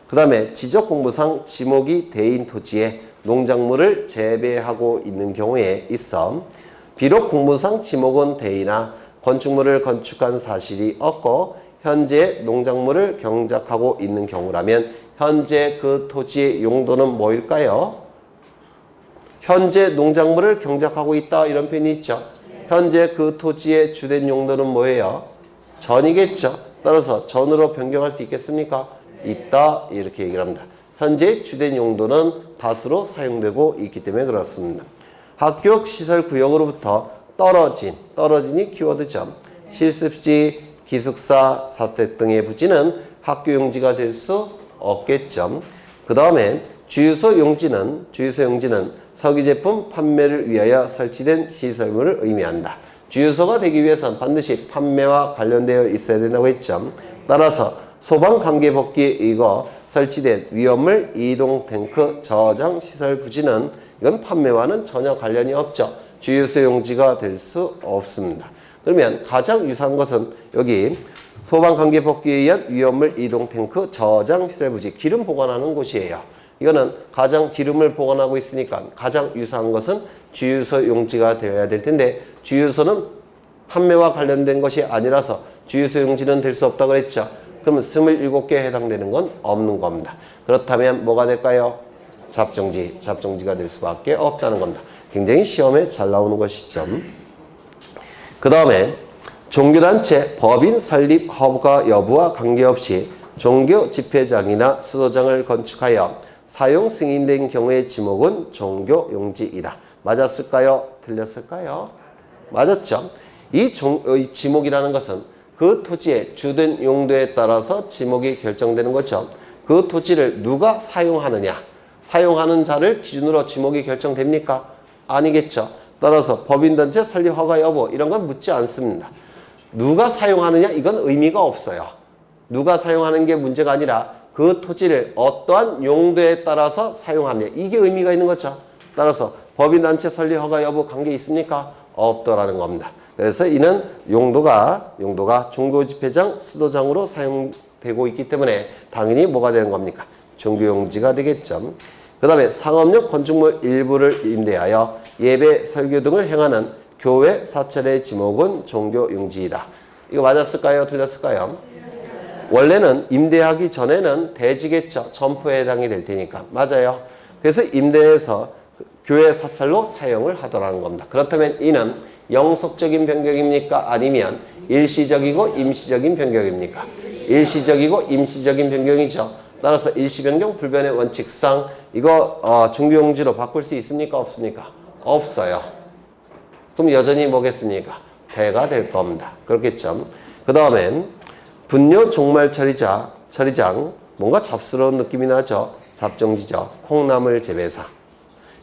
그 다음에 지적공부상 지목이 대인 토지에 농작물을 재배하고 있는 경우에 있어 비록 공부상 지목은 대이나 건축물을 건축한 사실이 없고 현재 농작물을 경작하고 있는 경우라면 현재 그 토지의 용도는 뭐일까요? 현재 농작물을 경작하고 있다 이런 표현이 있죠. 현재 그 토지의 주된 용도는 뭐예요? 전이겠죠. 따라서 전으로 변경할 수 있겠습니까? 있다 이렇게 얘기를 합니다. 현재 주된 용도는 다수로 사용되고 있기 때문에 그렇습니다. 학교 시설 구역으로부터 떨어진이 키워드죠. 실습지, 기숙사, 사택 등의 부지는 학교 용지가 될 수 없겠죠. 그 다음에 주유소 용지는 석유 제품 판매를 위하여 설치된 시설물을 의미한다. 주유소가 되기 위해서는 반드시 판매와 관련되어 있어야 된다고 했죠. 따라서 소방 관계 법규에 의거 설치된 위험물 이동 탱크 저장 시설 부지는 이건 판매와는 전혀 관련이 없죠. 주유소 용지가 될 수 없습니다. 그러면 가장 유사한 것은 여기 소방관계법규에 의한 위험물 이동 탱크 저장 시설 부지 기름 보관하는 곳이에요. 이거는 가장 기름을 보관하고 있으니까 가장 유사한 것은 주유소 용지가 되어야 될 텐데 주유소는 판매와 관련된 것이 아니라서 주유소 용지는 될 수 없다고 그랬죠. 그러면 27개에 해당되는 건 없는 겁니다. 그렇다면 뭐가 될까요? 잡종지가 될 수밖에 없다는 겁니다. 굉장히 시험에 잘 나오는 것이죠. 그 다음에 종교단체 법인 설립 허가 여부와 관계없이 종교 집회장이나 수도장을 건축하여 사용 승인된 경우의 지목은 종교용지이다. 맞았을까요? 틀렸을까요? 맞았죠. 이 지목이라는 것은 그 토지의 주된 용도에 따라서 지목이 결정되는 거죠. 그 토지를 누가 사용하느냐, 사용하는 자를 기준으로 지목이 결정됩니까? 아니겠죠. 따라서 법인단체 설립 허가 여부 이런 건 묻지 않습니다. 누가 사용하느냐 이건 의미가 없어요. 누가 사용하는 게 문제가 아니라 그 토지를 어떠한 용도에 따라서 사용하느냐 이게 의미가 있는 거죠. 따라서 법인단체 설립 허가 여부 관계 있습니까? 없더라는 겁니다. 그래서 이는 용도가 종교집회장, 수도장으로 사용되고 있기 때문에 당연히 뭐가 되는 겁니까? 종교용지가 되겠죠. 그 다음에 상업용 건축물 일부를 임대하여 예배, 설교 등을 행하는 교회 사찰의 지목은 종교용지이다. 이거 맞았을까요? 틀렸을까요? 원래는 임대하기 전에는 대지겠죠. 점포에 해당이 될 테니까. 맞아요. 그래서 임대해서 교회 사찰로 사용을 하더라는 겁니다. 그렇다면 이는 영속적인 변경입니까? 아니면 일시적이고 임시적인 변경입니까? 일시적이고 임시적인 변경이죠. 따라서 일시 변경 불변의 원칙상 이거 종교용지로 바꿀 수 있습니까? 없습니까? 없어요. 그럼 여전히 뭐겠습니까? 대가 될 겁니다. 그렇겠죠. 그 다음엔 분뇨 종말 처리장 뭔가 잡스러운 느낌이 나죠. 잡종지죠. 콩나물 재배사.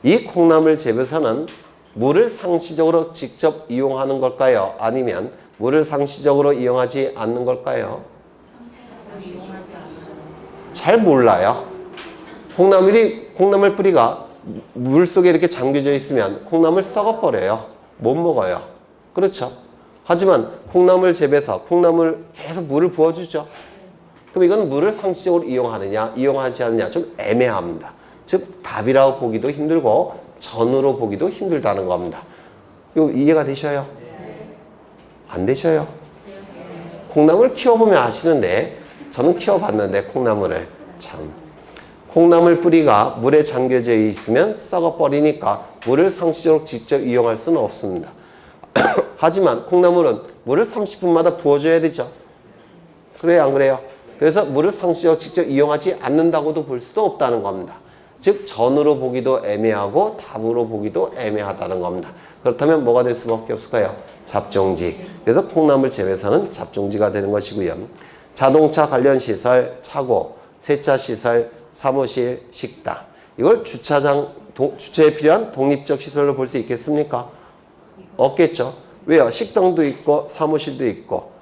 이 콩나물 재배사는 물을 상시적으로 직접 이용하는 걸까요? 아니면 물을 상시적으로 이용하지 않는 걸까요? 잘 몰라요. 콩나물 뿌리가 물 속에 이렇게 잠겨져 있으면 콩나물 썩어버려요. 못 먹어요. 그렇죠. 하지만 콩나물 재배사, 콩나물 계속 물을 부어주죠. 그럼 이건 물을 상시적으로 이용하느냐, 이용하지 않느냐 좀 애매합니다. 즉 답이라고 보기도 힘들고 전으로 보기도 힘들다는 겁니다. 이거 이해가 되셔요? 안 되셔요? 콩나물 키워보면 아시는데 저는 키워봤는데 콩나물을 참 콩나물 뿌리가 물에 잠겨져 있으면 썩어버리니까 물을 상시적으로 직접 이용할 수는 없습니다. 하지만 콩나물은 물을 30분마다 부어줘야 되죠. 그래요, 안 그래요? 그래서 물을 상시적으로 직접 이용하지 않는다고도 볼 수도 없다는 겁니다. 즉 전으로 보기도 애매하고 답으로 보기도 애매하다는 겁니다. 그렇다면 뭐가 될 수밖에 없을까요? 잡종지. 그래서 콩나물 재배사는 잡종지가 되는 것이고요. 자동차 관련 시설, 차고, 세차 시설, 사무실, 식당. 이걸 주차에 필요한 독립적 시설로 볼 수 있겠습니까? 없겠죠. 왜요? 식당도 있고 사무실도 있고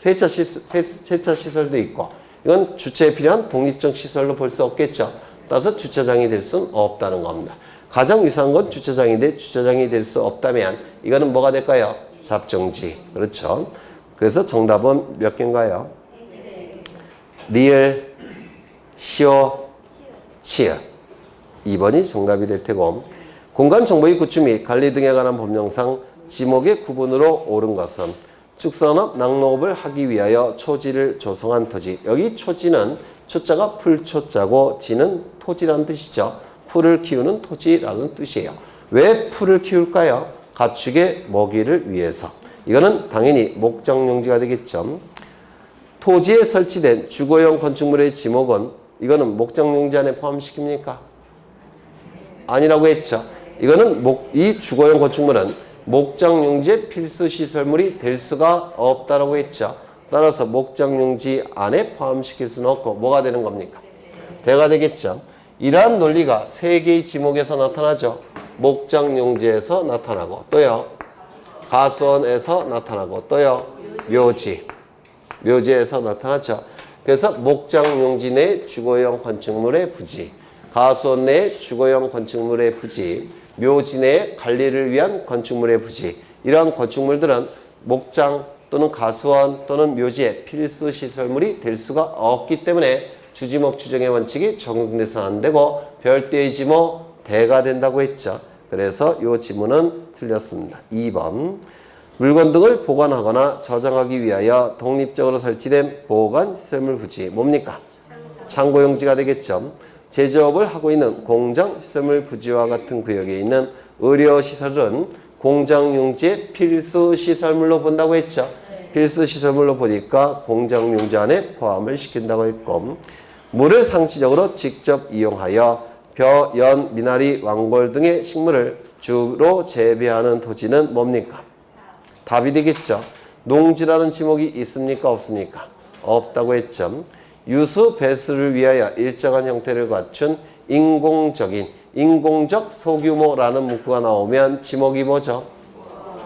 세차 시설도 있고 이건 주차에 필요한 독립적 시설로 볼 수 없겠죠. 따라서 주차장이 될 수는 없다는 겁니다. 가장 유사한 건 주차장인데 주차장이 될 수 없다면 이거는 뭐가 될까요? 잡종지. 그렇죠. 그래서 정답은 몇 개인가요? 리을, 시오, 치읓. 2번이 정답이 될 테고 공간정보의 구축 및 관리 등에 관한 법령상 지목의 구분으로 옳은 것은 축산업, 낙농업을 하기 위하여 초지를 조성한 토지. 여기 초지는 초자가 풀초자고 지는 토지라는 뜻이죠. 풀을 키우는 토지라는 뜻이에요. 왜 풀을 키울까요? 가축의 먹이를 위해서. 이거는 당연히 목장용지가 되겠죠. 토지에 설치된 주거용 건축물의 지목은 이거는 목장용지 안에 포함시킵니까? 아니라고 했죠. 이거는 이 주거용 건축물은 목장용지의 필수 시설물이 될 수가 없다라고 했죠. 따라서 목장용지 안에 포함시킬 수는 없고 뭐가 되는 겁니까? 대가 되겠죠. 이러한 논리가 세 개의 지목에서 나타나죠. 목장용지에서 나타나고 또요. 가수원에서 나타나고 또요. 묘지에서 나타나죠. 그래서 목장용지 내 주거용 건축물의 부지, 가수원 내 주거용 건축물의 부지, 묘지 내의 관리를 위한 건축물의 부지. 이러한 건축물들은 목장 또는 가수원 또는 묘지의 필수 시설물이 될 수가 없기 때문에 주지목 추정의 원칙이 적용돼서 안 되고 별도의 지모 대가 된다고 했죠. 그래서 이 지문은 틀렸습니다. 2번. 물건 등을 보관하거나 저장하기 위하여 독립적으로 설치된 보관 시설물 부지. 뭡니까? 창고용지가 되겠죠. 제조업을 하고 있는 공장 시설물 부지와 같은 구역에 있는 의료시설은 공장용지의 필수 시설물로 본다고 했죠. 필수 시설물로 보니까 공장용지 안에 포함을 시킨다고 했고, 물을 상시적으로 직접 이용하여 벼, 연, 미나리, 왕골 등의 식물을 주로 재배하는 토지는 뭡니까? 답이 되겠죠. 농지라는 지목이 있습니까? 없습니까? 없다고 했죠. 유수 배수를 위하여 일정한 형태를 갖춘 인공적 소규모라는 문구가 나오면 지목이 뭐죠?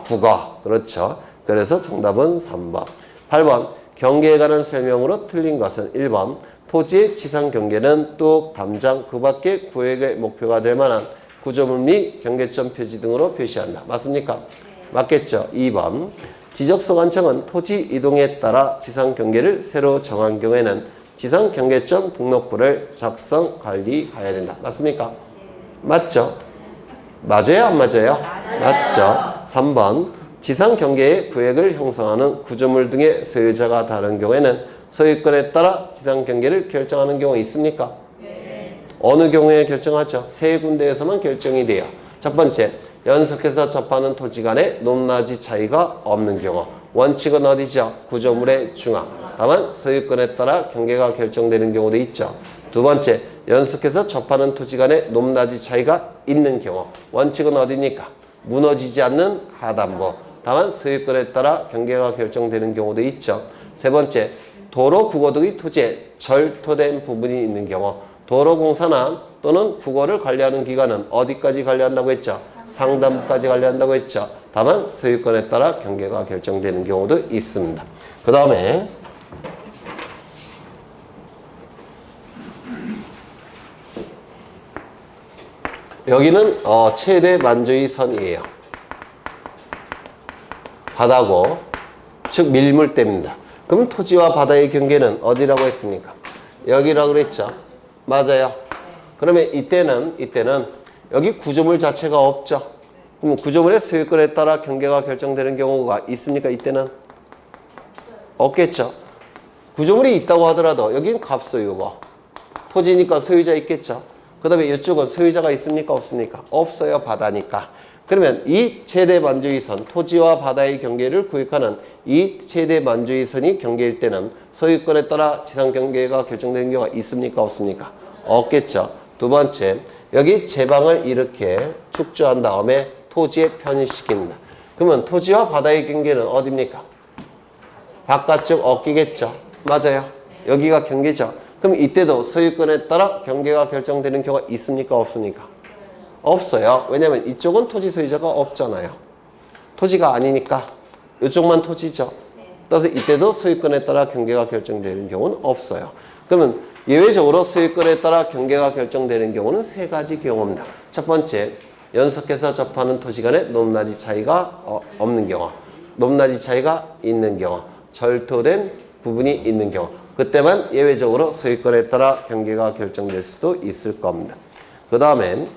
국어. 그렇죠. 그래서 정답은 3번. 8번. 경계에 관한 설명으로 틀린 것은 1번. 토지의 지상 경계는 뚝, 담장, 그 밖의 구역의 목표가 될 만한 구조물 및 경계점 표지 등으로 표시한다. 맞습니까? 맞겠죠. 2번. 지적소관청은 토지 이동에 따라 지상 경계를 새로 정한 경우에는 지상 경계점 등록부를 작성 관리해야 된다. 맞습니까? 맞죠? 맞아요? 안 맞아요? 맞죠. 3번. 지상 경계의 구역을 형성하는 구조물 등의 소유자가 다른 경우에는 소유권에 따라 지상 경계를 결정하는 경우 있습니까? 어느 경우에 결정하죠? 세 군데에서만 결정이 돼요. 첫 번째, 연속해서 접하는 토지 간의 높낮이 차이가 없는 경우. 원칙은 어디죠? 구조물의 중앙. 다만 소유권에 따라 경계가 결정되는 경우도 있죠. 두 번째, 연속해서 접하는 토지 간의 높낮이 차이가 있는 경우. 원칙은 어디입니까? 무너지지 않는 하단부. 다만 소유권에 따라 경계가 결정되는 경우도 있죠. 세 번째, 도로 국어 등의 토지에 절토된 부분이 있는 경우. 도로공사나 또는 국어를 관리하는 기관은 어디까지 관리한다고 했죠? 상단부까지 관리한다고 했죠. 다만 소유권에 따라 경계가 결정되는 경우도 있습니다. 그 다음에 여기는 최대 만조의 선이에요. 바다고, 즉 밀물대입니다. 그럼 토지와 바다의 경계는 어디라고 했습니까? 여기라고 그랬죠. 맞아요. 그러면 이때는 여기 구조물 자체가 없죠. 그럼 구조물의 소유권에 따라 경계가 결정되는 경우가 있습니까? 이때는 없겠죠. 구조물이 있다고 하더라도 여기는 갑소유고 토지니까 소유자 있겠죠. 그 다음에 이쪽은 소유자가 있습니까? 없습니까? 없어요. 바다니까. 그러면 이 최대 만조의 선, 토지와 바다의 경계를 구획하는 이 최대 만조의 선이 경계일 때는 소유권에 따라 지상 경계가 결정되는 경우가 있습니까? 없습니까? 없겠죠. 두 번째, 여기 제방을 이렇게 축조한 다음에 토지에 편입시킵니다. 그러면 토지와 바다의 경계는 어디입니까? 바깥쪽 어깨겠죠. 맞아요. 여기가 경계죠. 그럼 이때도 소유권에 따라 경계가 결정되는 경우가 있습니까? 없습니까? 없어요. 왜냐면 이쪽은 토지 소유자가 없잖아요. 토지가 아니니까 이쪽만 토지죠. 따라서 이때도 소유권에 따라 경계가 결정되는 경우는 없어요. 그러면 예외적으로 소유권에 따라 경계가 결정되는 경우는 세 가지 경우입니다. 첫 번째, 연속해서 접하는 토지 간의 높낮이 차이가 없는 경우, 높낮이 차이가 있는 경우, 절토된 부분이 있는 경우, 그때만 예외적으로 소유권에 따라 경계가 결정될 수도 있을 겁니다. 그 다음엔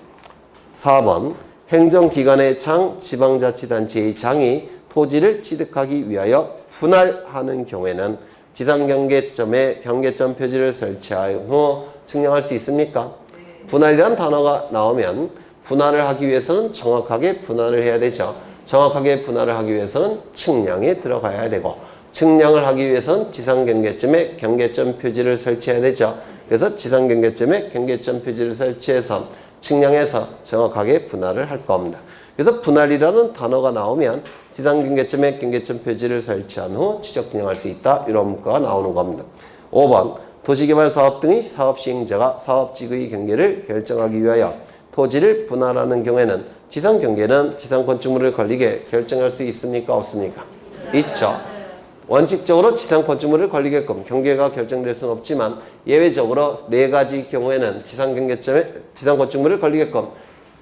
4번, 행정기관의 장, 지방자치단체의 장이 토지를 취득하기 위하여 분할하는 경우에는 지상경계점에 경계점 표지를 설치한 후 측량할 수 있습니까? 분할이란 단어가 나오면 분할을 하기 위해서는 정확하게 분할을 해야 되죠. 정확하게 분할을 하기 위해서는 측량에 들어가야 되고, 측량을 하기 위해서는 지상경계점에 경계점 표지를 설치해야 되죠. 그래서 지상경계점에 경계점 표지를 설치해서 측량해서 정확하게 분할을 할 겁니다. 그래서 분할이라는 단어가 나오면 지상경계점에 경계점 표지를 설치한 후 지적 분양할 수 있다. 이런 문구가 나오는 겁니다. 5번, 도시개발사업 등의 사업시행자가 사업지구의 경계를 결정하기 위하여 토지를 분할하는 경우에는 지상경계는 지상건축물을 걸리게 결정할 수 있습니까? 없습니까? 있죠. 원칙적으로 지상건축물을 걸리게끔 경계가 결정될 수는 없지만 예외적으로 네 가지 경우에는 지상건축물을 걸리게끔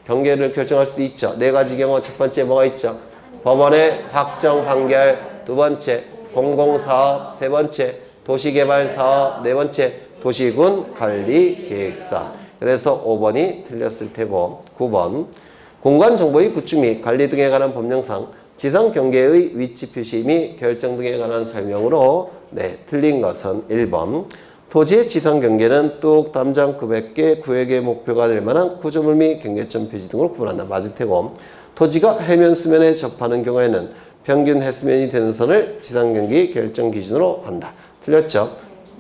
경계를 결정할 수도 있죠. 네 가지 경우 첫 번째 뭐가 있죠? 법원의 확정 판결, 두 번째 공공사업, 세 번째 도시개발사업, 네 번째 도시군 관리계획사. 그래서 5번이 틀렸을 테고 9번 공간정보의 구축 및 관리 등에 관한 법령상 지상경계의 위치 표시 및 결정 등에 관한 설명으로 틀린 것은 1번 토지의 지상경계는 뚝 담장 900개 구역의 목표가 될 만한 구조물 및 경계점 표시 등으로 구분한다. 맞을 테고 토지가 해면 수면에 접하는 경우에는 평균 해수면이 되는 선을 지상경계 결정 기준으로 한다. 틀렸죠?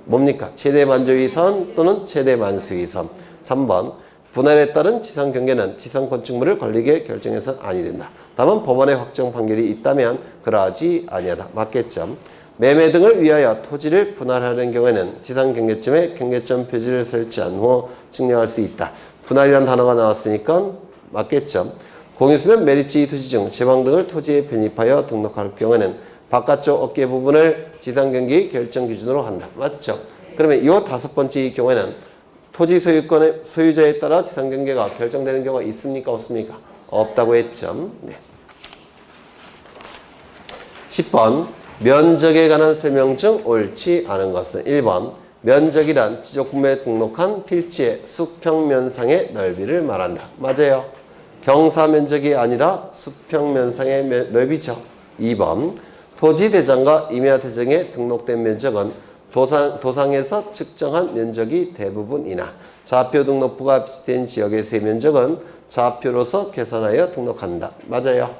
뭡니까? 최대 만조위선 또는 최대 만수위선. 3번 분할에 따른 지상경계는 지상건축물을 관리계 결정해서 아니 된다. 다만 법원의 확정 판결이 있다면 그러하지 아니하다. 맞겠죠? 매매 등을 위하여 토지를 분할하는 경우에는 지상경계점에 경계점 표지를 설치한 후 측량할 수 있다. 분할이라는 단어가 나왔으니까 맞겠죠? 공유수면 매립지 토지 중 제방 등을 토지에 편입하여 등록할 경우에는 바깥쪽 어깨 부분을 지상경계 결정 기준으로 한다. 맞죠? 그러면 이 5번째 경우에는 토지 소유권의 소유자에 따라 지상경계가 결정되는 경우가 있습니까? 없습니까? 없다고 했죠. 네. 10번 면적에 관한 설명 중 옳지 않은 것은 1번 면적이란 지적구매에 등록한 필지의 수평면상의 넓이를 말한다. 맞아요. 경사면적이 아니라 수평면상의 넓이죠. 2번 토지대장과 임야대장에 등록된 면적은 도상에서 측정한 면적이 대부분이나 좌표 등록부가 비슷한 지역에서의 면적은 좌표로서 계산하여 등록한다. 맞아요?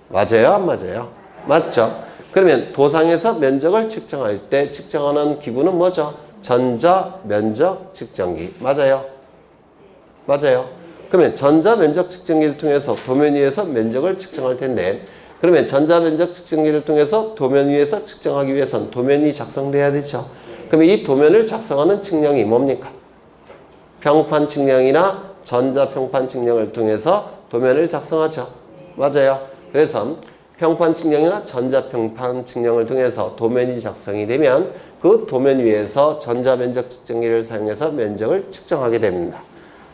맞아요? 안 맞아요? 맞죠? 그러면 도상에서 면적을 측정할 때 측정하는 기구는 뭐죠? 전자면적 측정기. 맞아요? 맞아요? 그러면 전자면적 측정기를 통해서 도면 위에서 면적을 측정할 텐데 그러면 전자면적 측정기를 통해서 도면 위에서 측정하기 위해선 도면이 작성돼야 되죠. 그러면 이 도면을 작성하는 측량이 뭡니까? 평판 측량이나 전자평판 측량을 통해서 도면을 작성하죠. 맞아요. 그래서 평판 측량이나 전자평판 측량을 통해서 도면이 작성이 되면 그 도면 위에서 전자면적 측정기를 사용해서 면적을 측정하게 됩니다.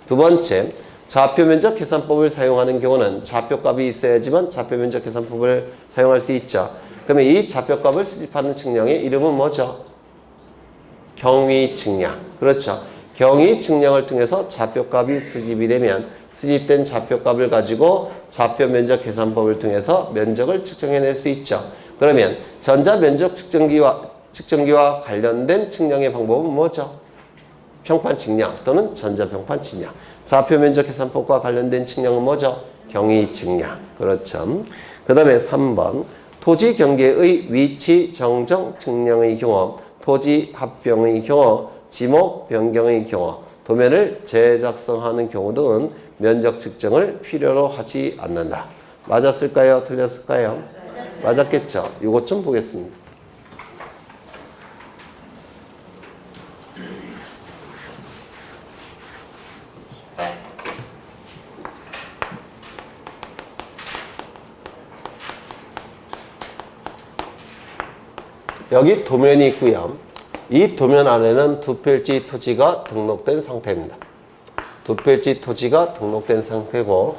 두 번째, 좌표면적 계산법을 사용하는 경우는 좌표값이 있어야지만 좌표면적 계산법을 사용할 수 있죠. 그러면 이 좌표값을 수집하는 측량의 이름은 뭐죠? 경위측량. 그렇죠. 경위측량을 통해서 좌표값이 수집이 되면 수집된 좌표값을 가지고 좌표면적 계산법을 통해서 면적을 측정해낼 수 있죠. 그러면 전자면적 측정기와 관련된 측량의 방법은 뭐죠? 평판 측량 또는 전자평판 측량. 좌표면적 계산법과 관련된 측량은 뭐죠? 경위 측량. 그렇죠. 그 다음에 3번 토지 경계의 위치 정정 측량의 경우, 토지 합병의 경우, 지목 변경의 경우, 도면을 재작성하는 경우 등은 면적 측정을 필요로 하지 않는다. 맞았을까요? 틀렸을까요? 맞았겠죠? 이것 좀 보겠습니다. 여기 도면이 있고요. 이 도면 안에는 두 필지 토지가 등록된 상태입니다. 두 필지 토지가 등록된 상태고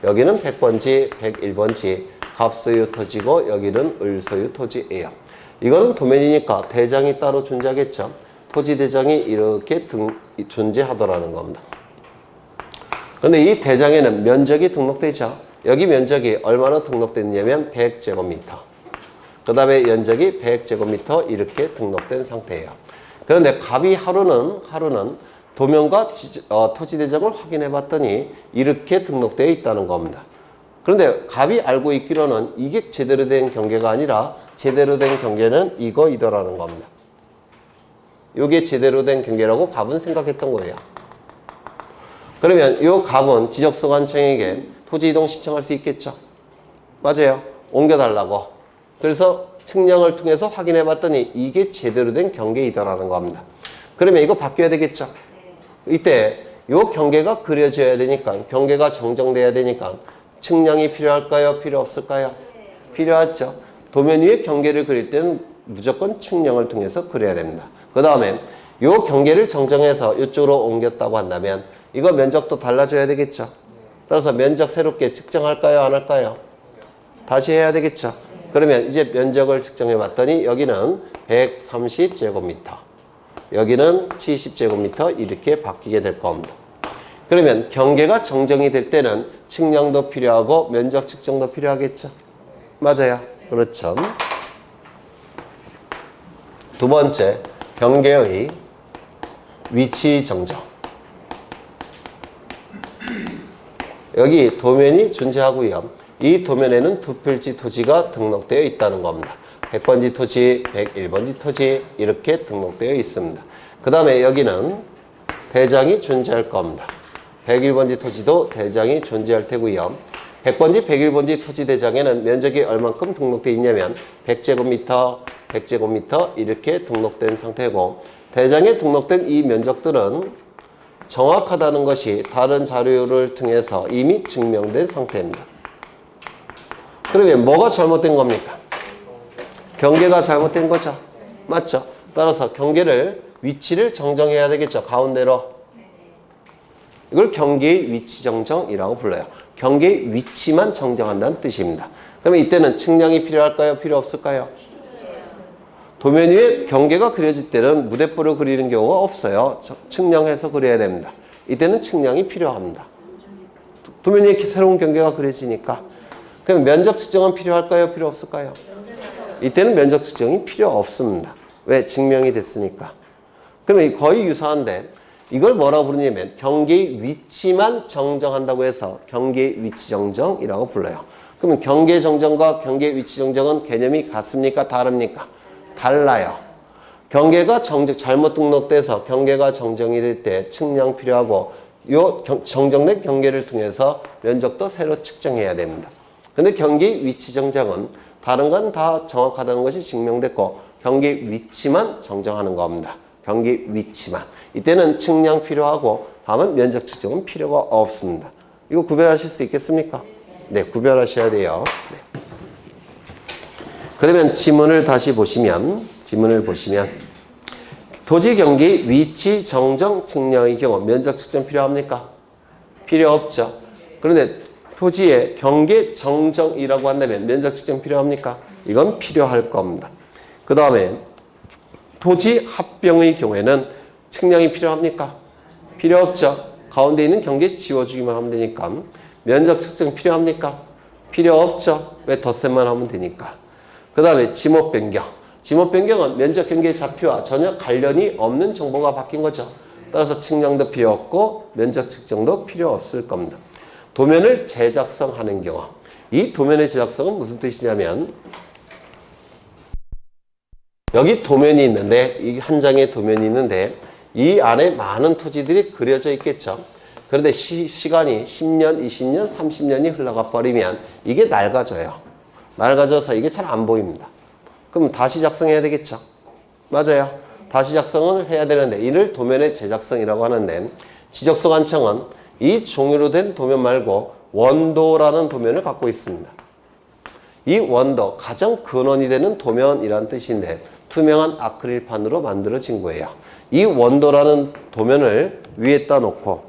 여기는 100번지, 101번지 갑소유 토지고 여기는 을소유 토지예요. 이거는 도면이니까 대장이 따로 존재하겠죠. 토지 대장이 이렇게 존재하더라는 겁니다. 그런데 이 대장에는 면적이 등록되죠. 여기 면적이 얼마나 등록됐냐면 100제곱미터. 그 다음에 면적이 100제곱미터 이렇게 등록된 상태예요. 그런데 갑이 하루는 도면과 토지 대장을 확인해 봤더니 이렇게 등록되어 있다는 겁니다. 그런데 갑이 알고 있기로는 이게 제대로 된 경계가 아니라 제대로 된 경계는 이거이더라는 겁니다. 이게 제대로 된 경계라고 갑은 생각했던 거예요. 그러면 이 갑은 지적소관청에게 토지 이동 신청할 수 있겠죠? 맞아요. 옮겨달라고. 그래서 측량을 통해서 확인해 봤더니 이게 제대로 된 경계이다라는 겁니다. 그러면 이거 바뀌어야 되겠죠? 이때 이 경계가 그려져야 되니까, 경계가 정정돼야 되니까 측량이 필요할까요? 필요 없을까요? 필요하죠. 도면 위에 경계를 그릴 때는 무조건 측량을 통해서 그려야 됩니다. 그 다음에 이 경계를 정정해서 이쪽으로 옮겼다고 한다면 이거 면적도 달라져야 되겠죠? 따라서 면적 새롭게 측정할까요? 안 할까요? 다시 해야 되겠죠. 그러면 이제 면적을 측정해 봤더니 여기는 130제곱미터, 여기는 70제곱미터 이렇게 바뀌게 될 겁니다. 그러면 경계가 정정이 될 때는 측량도 필요하고 면적 측정도 필요하겠죠. 맞아요. 그렇죠. 두 번째, 경계의 위치 정정. 여기 도면이 존재하고요. 이 도면에는 두 필지 토지가 등록되어 있다는 겁니다. 100번지 토지, 101번지 토지 이렇게 등록되어 있습니다. 그 다음에 여기는 대장이 존재할 겁니다. 101번지 토지도 대장이 존재할 테고요. 100번지, 101번지 토지 대장에는 면적이 얼만큼 등록되어 있냐면 100제곱미터, 100제곱미터 이렇게 등록된 상태고, 대장에 등록된 이 면적들은 정확하다는 것이 다른 자료를 통해서 이미 증명된 상태입니다. 그러면 뭐가 잘못된 겁니까? 경계가 잘못된 거죠. 맞죠? 따라서 경계를, 위치를 정정해야 되겠죠. 가운데로. 이걸 경계의 위치 정정이라고 불러요. 경계의 위치만 정정한다는 뜻입니다. 그러면 이때는 측량이 필요할까요? 필요 없을까요? 도면 위에 경계가 그려질 때는 무대뽀로 그리는 경우가 없어요. 측량해서 그려야 됩니다. 이때는 측량이 필요합니다. 도면 위에 새로운 경계가 그려지니까. 그럼 면적 측정은 필요할까요? 필요 없을까요? 이때는 면적 측정이 필요 없습니다. 왜? 증명이 됐으니까. 그러면 거의 유사한데 이걸 뭐라고 부르냐면 경계의 위치만 정정한다고 해서 경계의 위치 정정이라고 불러요. 그러면 경계 정정과 경계 위치 정정은 개념이 같습니까? 다릅니까? 달라요. 경계가 잘못 등록돼서 경계가 정정이 될 때 측량 필요하고 요 정정된 경계를 통해서 면적도 새로 측정해야 됩니다. 근데 경계 위치 정정은 다른 건 다 정확하다는 것이 증명됐고 경계 위치만 정정하는 겁니다. 경계 위치만. 이때는 측량 필요하고 다음은 면적 측정은 필요가 없습니다. 이거 구별하실 수 있겠습니까? 네, 구별하셔야 돼요. 네. 그러면 지문을 다시 보시면 토지 경계 위치 정정 측량의 경우 면적 측정 필요합니까? 필요 없죠. 그런데 토지의 경계 정정이라고 한다면 면적 측정 필요합니까? 이건 필요할 겁니다. 그 다음에 토지 합병의 경우에는 측량이 필요합니까? 필요 없죠. 가운데 있는 경계 지워주기만 하면 되니까. 면적 측정 필요합니까? 필요 없죠. 왜? 덧셈만 하면 되니까. 그 다음에 지목 변경. 지목 변경은 면적 경계 좌표와 전혀 관련이 없는 정보가 바뀐 거죠. 따라서 측량도 필요 없고 면적 측정도 필요 없을 겁니다. 도면을 재작성하는 경우. 이 도면의 재작성은 무슨 뜻이냐면 여기 도면이 있는데 이 한 장의 도면이 있는데 이 안에 많은 토지들이 그려져 있겠죠. 그런데 시간이 10년, 20년, 30년이 흘러가 버리면 이게 낡아져요. 낡아져서 이게 잘 안 보입니다. 그럼 다시 작성해야 되겠죠. 맞아요. 다시 작성을 해야 되는데 이를 도면의 재작성이라고 하는데 지적소관청은 이 종이로 된 도면 말고 원도라는 도면을 갖고 있습니다. 이 원도, 가장 근원이 되는 도면이라는 뜻인데 투명한 아크릴판으로 만들어진 거예요. 이 원도라는 도면을 위에다 놓고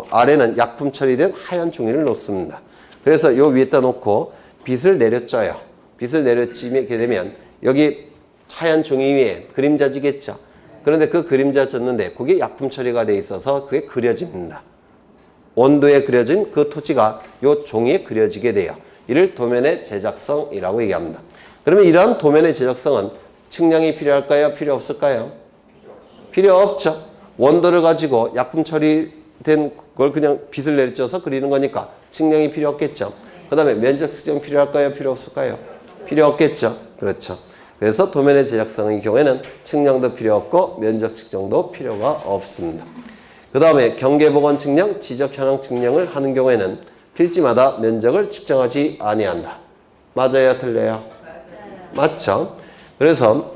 아래는 약품 처리된 하얀 종이를 놓습니다. 그래서 요 위에다 놓고 빛을 내려쪄요. 빛을 내려찌게 되면 여기 하얀 종이 위에 그림자지겠죠. 그런데 그 그림자 졌는데 그게 약품 처리가 돼 있어서 그게 그려집니다. 원도에 그려진 그 토지가 요 종이에 그려지게 돼요. 이를 도면의 재작성이라고 얘기합니다. 그러면 이러한 도면의 재작성은 측량이 필요할까요? 필요 없을까요? 필요 없죠. 원도를 가지고 약품 처리된 걸 그냥 빛을 내려쪄서 그리는 거니까 측량이 필요 없겠죠. 그 다음에 면적 측정 필요할까요? 필요 없을까요? 필요 없겠죠. 그렇죠. 그래서 도면의 제작성의 경우에는 측량도 필요 없고 면적 측정도 필요가 없습니다. 그 다음에 경계복원 측량, 지적 현황 측량을 하는 경우에는 필지마다 면적을 측정하지 아니한다. 맞아요? 틀려요? 맞죠? 그래서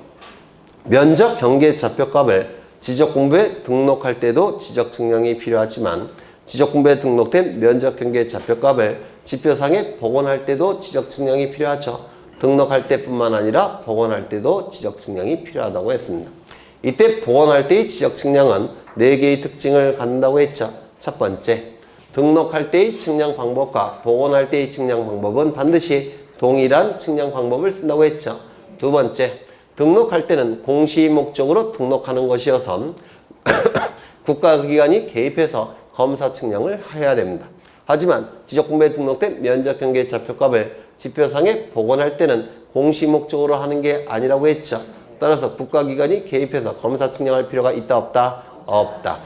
면적 경계 좌표값을 지적공부에 등록할 때도 지적 측량이 필요하지만 지적공부에 등록된 면적 경계 좌표값을 지표상에 복원할 때도 지적 측량이 필요하죠. 등록할 때뿐만 아니라 복원할 때도 지적 측량이 필요하다고 했습니다. 이때 복원할 때의 지적 측량은 4개의 특징을 갖는다고 했죠. 첫 번째, 등록할 때의 측량 방법과 복원할 때의 측량 방법은 반드시 동일한 측량 방법을 쓴다고 했죠. 두 번째, 등록할 때는 공시 목적으로 등록하는 것이어서 국가기관이 개입해서 검사 측량을 해야 됩니다. 하지만 지적공부에 등록된 면적경계 좌표값을 지표상에 복원할 때는 공시 목적으로 하는 게 아니라고 했죠. 따라서 국가기관이 개입해서 검사 측량할 필요가 있다 없다? 없다.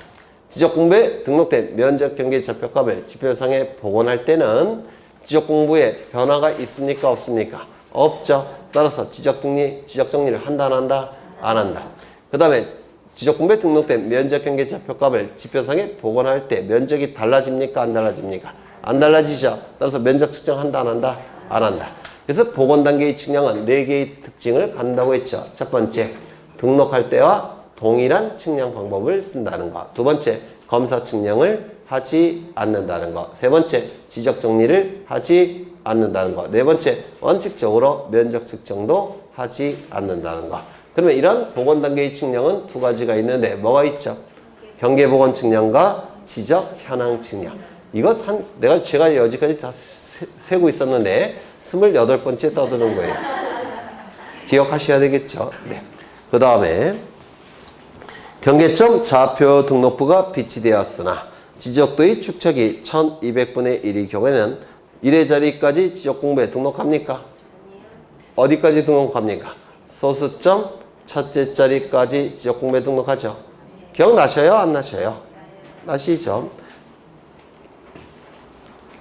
지적공부에 등록된 면적경계 좌표값을 지표상에 복원할 때는 지적공부에 변화가 있습니까 없습니까? 없죠. 따라서 지적정리를 한다 안 한다? 안 한다. 그 다음에 지적공부에 등록된 면적경계 좌표값을 지표상에 복원할 때 면적이 달라집니까 안 달라집니까? 안 달라지죠. 따라서 면적 측정한다 안 한다? 안 한다. 그래서 복원 단계의 측량은 4개의 특징을 갖는다고 했죠. 첫 번째, 등록할 때와 동일한 측량 방법을 쓴다는 것. 두 번째, 검사 측량을 하지 않는다는 것. 세 번째, 지적 정리를 하지 않는다는 것. 네 번째, 원칙적으로 면적 측정도 하지 않는다는 것. 그러면 이런 복원 단계의 측량은 두 가지가 있는데 뭐가 있죠? 경계 복원 측량과 지적 현황 측량. 이것 제가 여기까지 다 세고 있었는데 28번째 떠드는 거예요. 기억하셔야 되겠죠? 네. 그 다음에 경계점 좌표 등록부가 비치되었으나 지적도의 축척이 1200분의 1의 경우에는 1의 자리까지 지적공부에 등록합니까? 어디까지 등록합니까? 소수점 첫째 자리까지 지적공부에 등록하죠. 기억나셔요? 안 나셔요? 나시죠?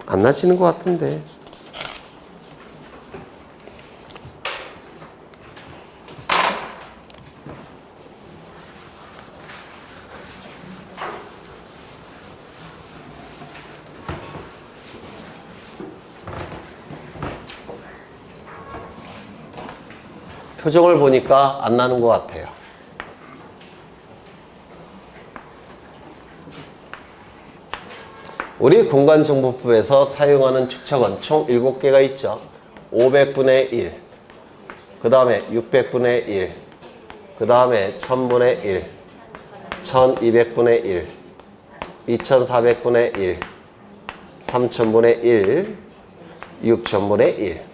안 나시는 것 같은데. 표정을 보니까 안 나는 것 같아요. 우리 공간정보법에서 사용하는 축척은 총 7개가 있죠. 500분의 1, 그 다음에 600분의 1, 그 다음에 1000분의 1, 1200분의 1, 2400분의 1, 3000분의 1, 6000분의 1.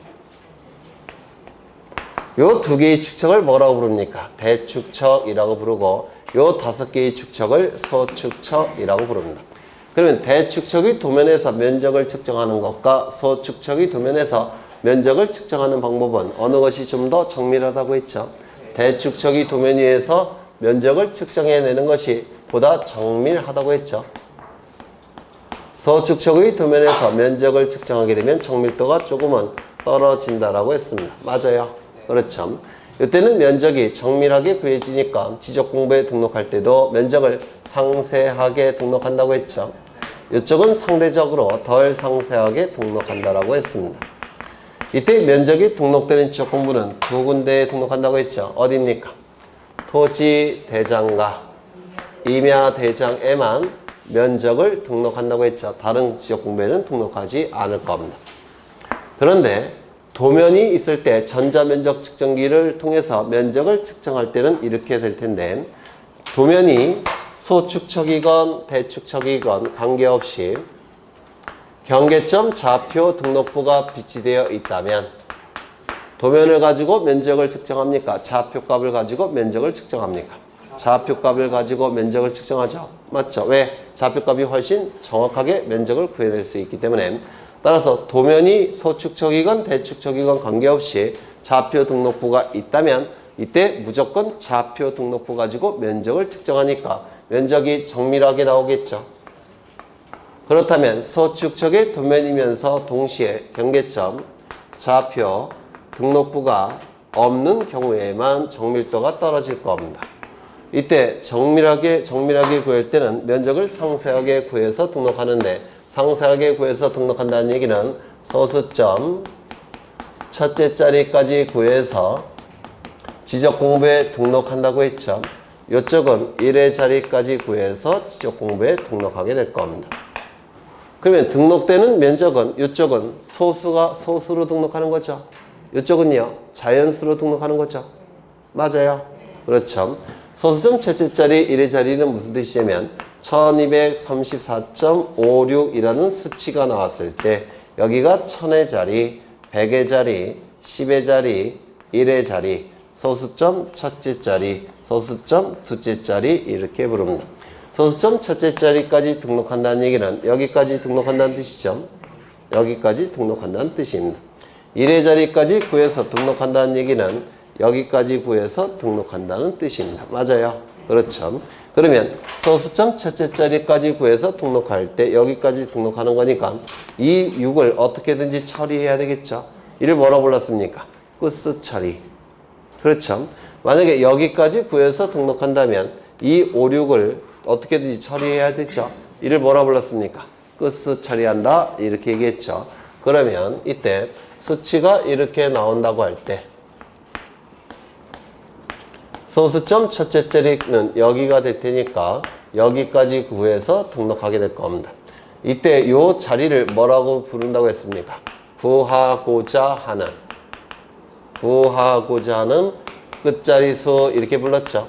요 2개의 축척을 뭐라고 부릅니까? 대축척이라고 부르고 요 5개의 축척을 소축척이라고 부릅니다. 그러면 대축척이 도면에서 면적을 측정하는 것과 소축척이 도면에서 면적을 측정하는 방법은 어느 것이 좀 더 정밀하다고 했죠? 대축척이 도면 위에서 면적을 측정해내는 것이 보다 정밀하다고 했죠? 소축척의 도면에서 면적을 측정하게 되면 정밀도가 조금은 떨어진다라고 했습니다. 맞아요? 그렇죠. 이때는 면적이 정밀하게 구해지니까 지적공부에 등록할 때도 면적을 상세하게 등록한다고 했죠. 이쪽은 상대적으로 덜 상세하게 등록한다라고 했습니다. 이때 면적이 등록되는 지적공부는 2군데에 등록한다고 했죠. 어디입니까? 토지대장과 임야대장에만 면적을 등록한다고 했죠. 다른 지적공부에는 등록하지 않을 겁니다. 그런데 도면이 있을 때 전자면적 측정기를 통해서 면적을 측정할 때는 이렇게 될 텐데 도면이 소축척이건 대축척이건 관계없이 경계점 좌표 등록부가 비치되어 있다면 도면을 가지고 면적을 측정합니까? 좌표값을 가지고 면적을 측정합니까? 좌표값을 가지고 면적을 측정하죠. 맞죠? 왜? 좌표값이 훨씬 정확하게 면적을 구해낼 수 있기 때문에 따라서 도면이 소축척이건 대축척이건 관계없이 좌표 등록부가 있다면 이때 무조건 좌표 등록부 가지고 면적을 측정하니까 면적이 정밀하게 나오겠죠. 그렇다면 소축척의 도면이면서 동시에 경계점 좌표 등록부가 없는 경우에만 정밀도가 떨어질 겁니다. 이때 정밀하게 구할 때는 면적을 상세하게 구해서 등록하는데 상세하게 구해서 등록한다는 얘기는 소수점 첫째 자리까지 구해서 지적공부에 등록한다고 했죠. 이쪽은 1의 자리까지 구해서 지적공부에 등록하게 될 겁니다. 그러면 등록되는 면적은 이쪽은 소수로 등록하는 거죠. 이쪽은요 자연수로 등록하는 거죠. 맞아요. 그렇죠. 소수점 첫째 자리 1의 자리는 무슨 뜻이냐면 1234.56이라는 수치가 나왔을 때 여기가 1000의 자리, 100의 자리, 10의 자리, 1의 자리, 소수점 첫째 자리, 소수점 둘째 자리 이렇게 부릅니다. 소수점 첫째 자리까지 등록한다는 얘기는 여기까지 등록한다는 뜻이죠. 여기까지 등록한다는 뜻입니다. 1의 자리까지 구해서 등록한다는 얘기는 여기까지 구해서 등록한다는 뜻입니다. 맞아요. 그렇죠. 그러면 소수점 첫째 자리까지 구해서 등록할 때 여기까지 등록하는 거니까 이 6을 어떻게든지 처리해야 되겠죠. 이를 뭐라고 불렀습니까? 끝수 처리. 그렇죠. 만약에 여기까지 구해서 등록한다면 이 5, 6을 어떻게든지 처리해야 되죠. 이를 뭐라고 불렀습니까? 끝수 처리한다 이렇게 얘기했죠. 그러면 이때 수치가 이렇게 나온다고 할 때 소수점 첫째 자리는 여기가 될 테니까 여기까지 구해서 등록하게 될 겁니다. 이때 이 자리를 뭐라고 부른다고 했습니까? 구하고자 하는 끝자리수 이렇게 불렀죠.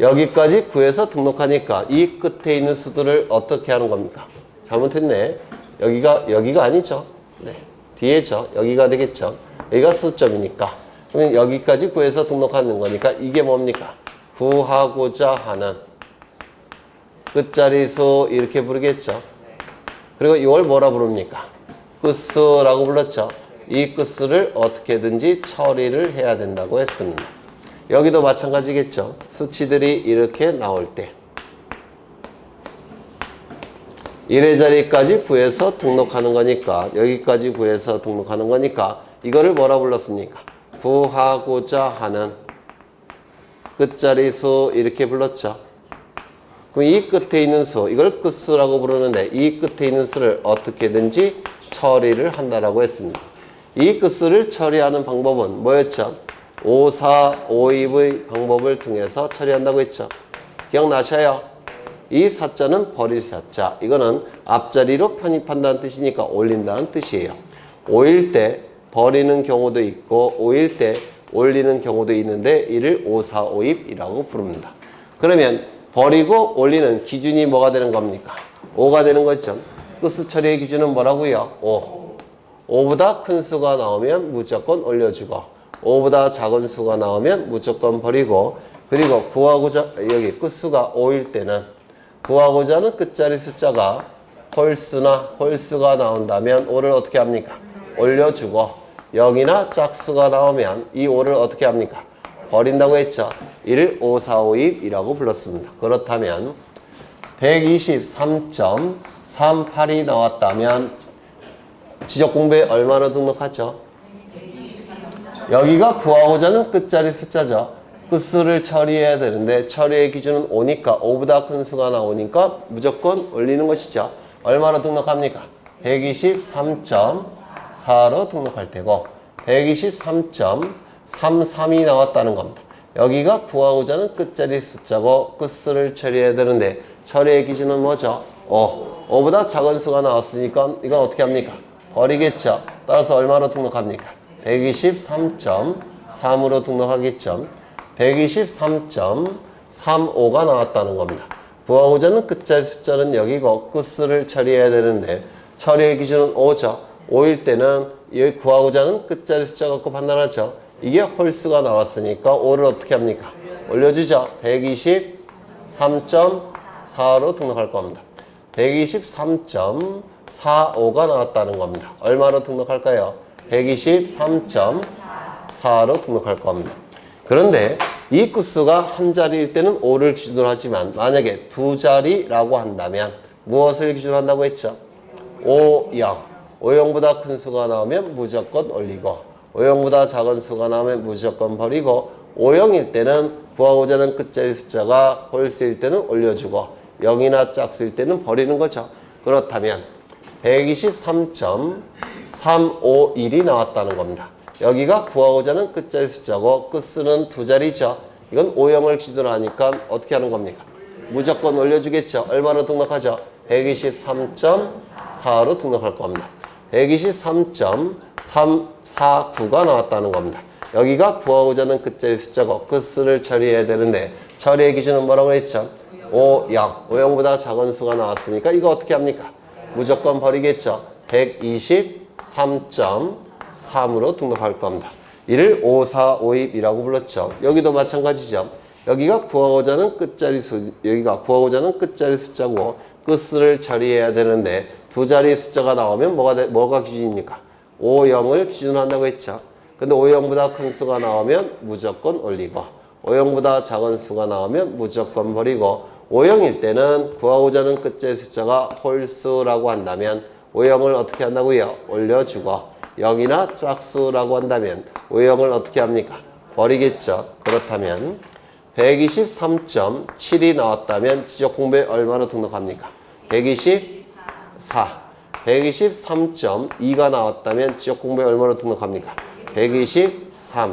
여기까지 구해서 등록하니까 이 끝에 있는 수들을 어떻게 하는 겁니까? 잘못했네. 여기가 아니죠. 네. 뒤에죠. 여기가 되겠죠. 여기가 수점이니까. 그러면 여기까지 구해서 등록하는 거니까 이게 뭡니까? 구하고자 하는 끝자리수 이렇게 부르겠죠. 그리고 이걸 뭐라 부릅니까? 끝수라고 불렀죠. 이 끝수를 어떻게든지 처리를 해야 된다고 했습니다. 여기도 마찬가지겠죠. 수치들이 이렇게 나올 때 1의 자리까지 구해서 등록하는 거니까 여기까지 구해서 등록하는 거니까 이거를 뭐라 불렀습니까? 구하고자 하는 끝자리수 이렇게 불렀죠. 그럼 이 끝에 있는 수 이걸 끝수라고 부르는데 이 끝에 있는 수를 어떻게든지 처리를 한다라고 했습니다. 이 끝수를 처리하는 방법은 뭐였죠? 5, 4, 5, 2의 방법을 통해서 처리한다고 했죠. 기억나셔요? 이 사자는 버릴 사자. 이거는 앞자리로 편입한다는 뜻이니까 올린다는 뜻이에요. 5일 때 버리는 경우도 있고 5일 때 올리는 경우도 있는데 이를 5, 4, 5입이라고 부릅니다. 그러면 버리고 올리는 기준이 뭐가 되는 겁니까? 5가 되는 거죠. 끝수 처리의 기준은 뭐라고요? 5. 5보다 큰 수가 나오면 무조건 올려주고 5보다 작은 수가 나오면 무조건 버리고 그리고 구하고자 여기 끝수가 5일 때는 구하고자 하는 끝자리 숫자가 홀수가 나온다면 5를 어떻게 합니까? 올려주고 0이나 짝수가 나오면 이 5를 어떻게 합니까? 버린다고 했죠. 이를 5, 4, 5입이라고 불렀습니다. 그렇다면 123.38이 나왔다면 지적 공부에 얼마나 등록하죠? 여기가 구하고자 하는 끝자리 숫자죠. 끝수를 처리해야 되는데 처리의 기준은 5니까 5보다 큰 수가 나오니까 무조건 올리는 것이죠. 얼마나 등록합니까? 123.4로 등록할 테고 123.33이 나왔다는 겁니다. 여기가 구하고자 하는 끝자리 숫자고 끝수를 처리해야 되는데 처리의 기준은 뭐죠? 5보다 작은 수가 나왔으니까 이건 어떻게 합니까? 버리겠죠. 따라서 얼마로 등록합니까? 123.3으로 등록하겠죠. 123.35가 나왔다는 겁니다. 구하고자 하는 끝자리 숫자는 여기고 끝수를 처리해야 되는데 처리의 기준은 5죠. 5일 때는 이 구하고자 하는 끝자리 숫자 갖고 판단하죠. 이게 홀수가 나왔으니까 5를 어떻게 합니까? 올려주죠. 123.4로 등록할 겁니다. 123.45가 나왔다는 겁니다. 얼마로 등록할까요? 123.4로 등록할 겁니다. 그런데 이 끝수가 한 자리일 때는 5를 기준으로 하지만 만약에 두 자리라고 한다면 무엇을 기준으로 한다고 했죠? 5, 0. 5형보다 큰 수가 나오면 무조건 올리고 5형보다 작은 수가 나오면 무조건 버리고 5형일 때는 구하고자 하는 끝자리 숫자가 홀수일 때는 올려주고 0이나 짝수일 때는 버리는 거죠. 그렇다면 123.351이 나왔다는 겁니다. 여기가 구하고자 하는 끝자리 숫자고 끝수는 두 자리죠. 이건 5형을 기준으로 하니까 어떻게 하는 겁니까? 무조건 올려주겠죠. 얼마로 등록하죠? 123.4로 등록할 겁니다. 123.349가 나왔다는 겁니다. 여기가 구하고자 하는 끝자리 숫자고 끝수를 처리해야 되는데 처리의 기준은 뭐라고 했죠? 5, 0. 5, 0보다 작은 수가 나왔으니까 이거 어떻게 합니까? 무조건 버리겠죠. 123.3으로 등록할 겁니다. 이를 5452이라고 불렀죠. 여기도 마찬가지죠. 여기가 구하고자 하는 끝자리 수, 여기가 구하고자 하는 끝자리 숫자고 끝수를 처리해야 되는데 두 자리 숫자가 나오면 뭐가 기준입니까? 5, 0을 기준으로 한다고 했죠. 근데 5, 0보다 큰 수가 나오면 무조건 올리고 5, 0보다 작은 수가 나오면 무조건 버리고 5, 0일 때는 구하고자 하는 끝자리 숫자가 홀수라고 한다면 5, 0을 어떻게 한다고요? 올려주고 0이나 짝수라고 한다면 5, 0을 어떻게 합니까? 버리겠죠. 그렇다면 123.7이 나왔다면 지적 공부에 얼마로 등록합니까? 124. 123.2가 나왔다면 지적 공부에 얼마로 등록합니까? 123.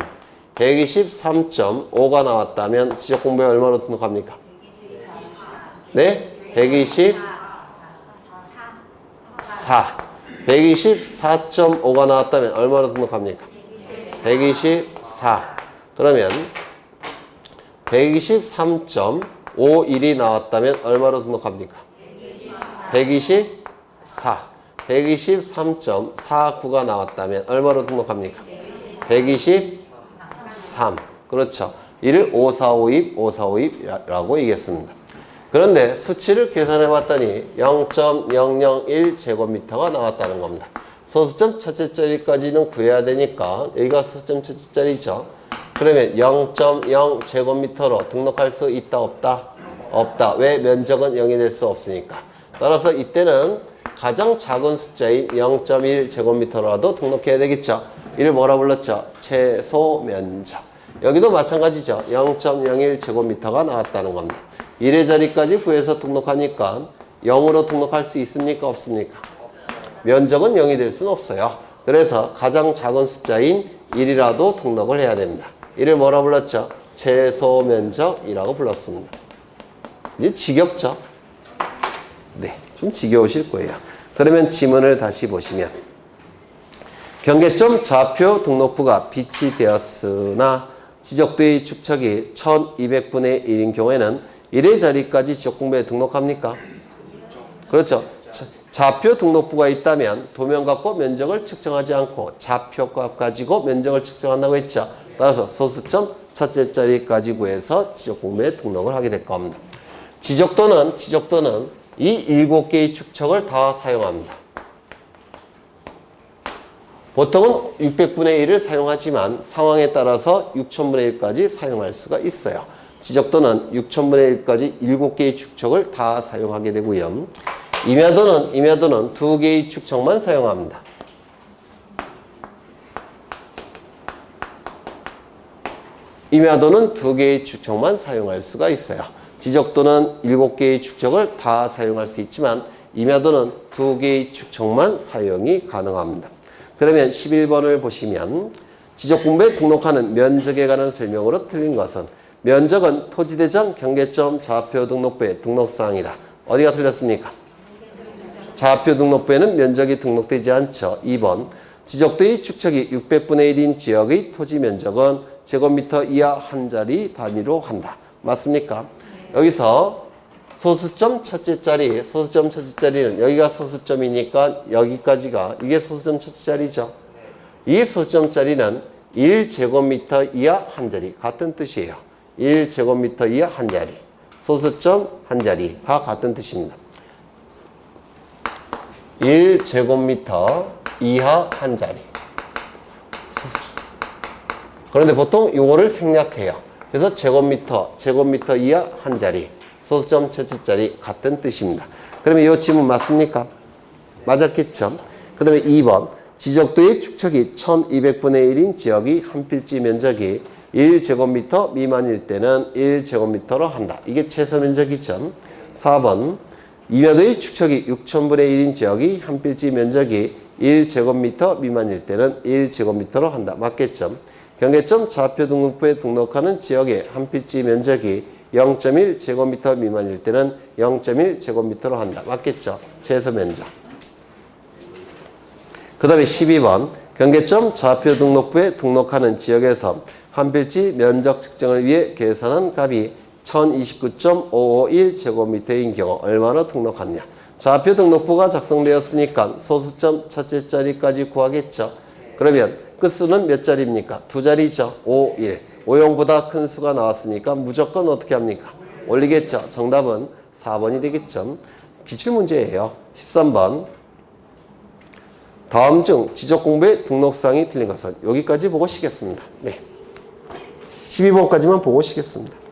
123.5가 나왔다면 지적 공부에 얼마로 등록합니까? 네? 124. 124.5가 나왔다면 얼마로 등록합니까? 124. 그러면 123.51이 나왔다면 얼마로 등록합니까? 124. 123.49가 나왔다면 얼마로 등록합니까? 123. 그렇죠. 이를 5452, 5452라고 얘기했습니다. 그런데 수치를 계산해 봤더니 0.001제곱미터가 나왔다는 겁니다. 소수점 첫째 자리까지는 구해야 되니까 여기가 소수점 첫째 자리죠. 그러면 0.0제곱미터로 등록할 수 있다 없다? 없다. 왜? 면적은 0이 될 수 없으니까. 따라서 이때는 가장 작은 숫자인 0.1제곱미터라도 등록해야 되겠죠. 이를 뭐라 불렀죠? 최소 면적. 여기도 마찬가지죠. 0.01제곱미터가 나왔다는 겁니다. 1의 자리까지 구해서 등록하니까 0으로 등록할 수 있습니까? 없습니까? 면적은 0이 될 수는 없어요. 그래서 가장 작은 숫자인 1이라도 등록을 해야 됩니다. 이를 뭐라 불렀죠? 최소 면적이라고 불렀습니다. 이제 지겹죠? 네, 좀 지겨우실 거예요. 그러면 지문을 다시 보시면 경계점 좌표 등록부가 비치되었으나 지적도의 축척이 1200분의 1인 경우에는 1의 자리까지 지적공부에 등록합니까? 그렇죠. 좌표 등록부가 있다면 도면 갖고 면적을 측정하지 않고 좌표값 가지고 면적을 측정한다고 했죠. 따라서 소수점 첫째 자리까지 구해서 지적공부에 등록을 하게 될 겁니다. 지적도는 이 7개의 축척을 다 사용합니다. 보통은 600분의 1을 사용하지만 상황에 따라서 6000분의 1까지 사용할 수가 있어요. 지적도는 6000분의 1까지 7개의 축척을 다 사용하게 되고요. 임야도는 2개의 축척만 사용합니다. 임야도는 2개의 축척만 사용할 수가 있어요. 지적도는 7개의 축척을 다 사용할 수 있지만 임야도는 2개의 축척만 사용이 가능합니다. 그러면 11번을 보시면 지적공부에 등록하는 면적에 관한 설명으로 틀린 것은 면적은 토지대장 경계점 좌표 등록부의 등록사항이다. 어디가 틀렸습니까? 좌표 등록부에는 면적이 등록되지 않죠. 2번 지적도의 축척이 600분의 1인 지역의 토지 면적은 제곱미터 이하 한 자리 단위로 한다. 맞습니까? 여기서 소수점 첫째 자리는 여기가 소수점이니까 여기까지가 이게 소수점 첫째 자리죠. 이 소수점 자리는 1제곱미터 이하 한 자리 같은 뜻이에요. 1제곱미터 이하 한 자리 소수점 한 자리가 같은 뜻입니다. 1제곱미터 이하 한 자리. 그런데 보통 이거를 생략해요. 그래서 제곱미터 이하 한 자리 소수점 첫째 자리 같은 뜻입니다. 그러면 이 지문 맞습니까? 맞았겠죠? 그 다음에 2번 지적도의 축척이 1200분의 1인 지역이 한 필지 면적이 1제곱미터 미만일 때는 1제곱미터로 한다. 이게 최소 면적이죠. 4번 임야도의 축척이 6000분의 1인 지역이 한 필지 면적이 1제곱미터 미만일 때는 1제곱미터로 한다. 맞겠죠? 경계점 좌표 등록부에 등록하는 지역의 한 필지 면적이 0.1제곱미터 미만일 때는 0.1제곱미터로 한다. 맞겠죠? 최소 면적. 그 다음에 12번 경계점 좌표 등록부에 등록하는 지역에서 한 필지 면적 측정을 위해 계산한 값이 1029.551 제곱미터인 경우 얼마나 등록하느냐. 좌표 등록부가 작성되었으니까 소수점 첫째 자리까지 구하겠죠. 그러면 끝수는 몇 자리입니까? 2자리죠. 5, 1. 5용보다 큰 수가 나왔으니까 무조건 어떻게 합니까? 올리겠죠. 정답은 4번이 되겠죠. 기출문제예요. 13번. 다음 중 지적공부의 등록사항이 틀린 것은 여기까지 보고 쉬겠습니다. 네. 12번까지만 보고 쉬겠습니다.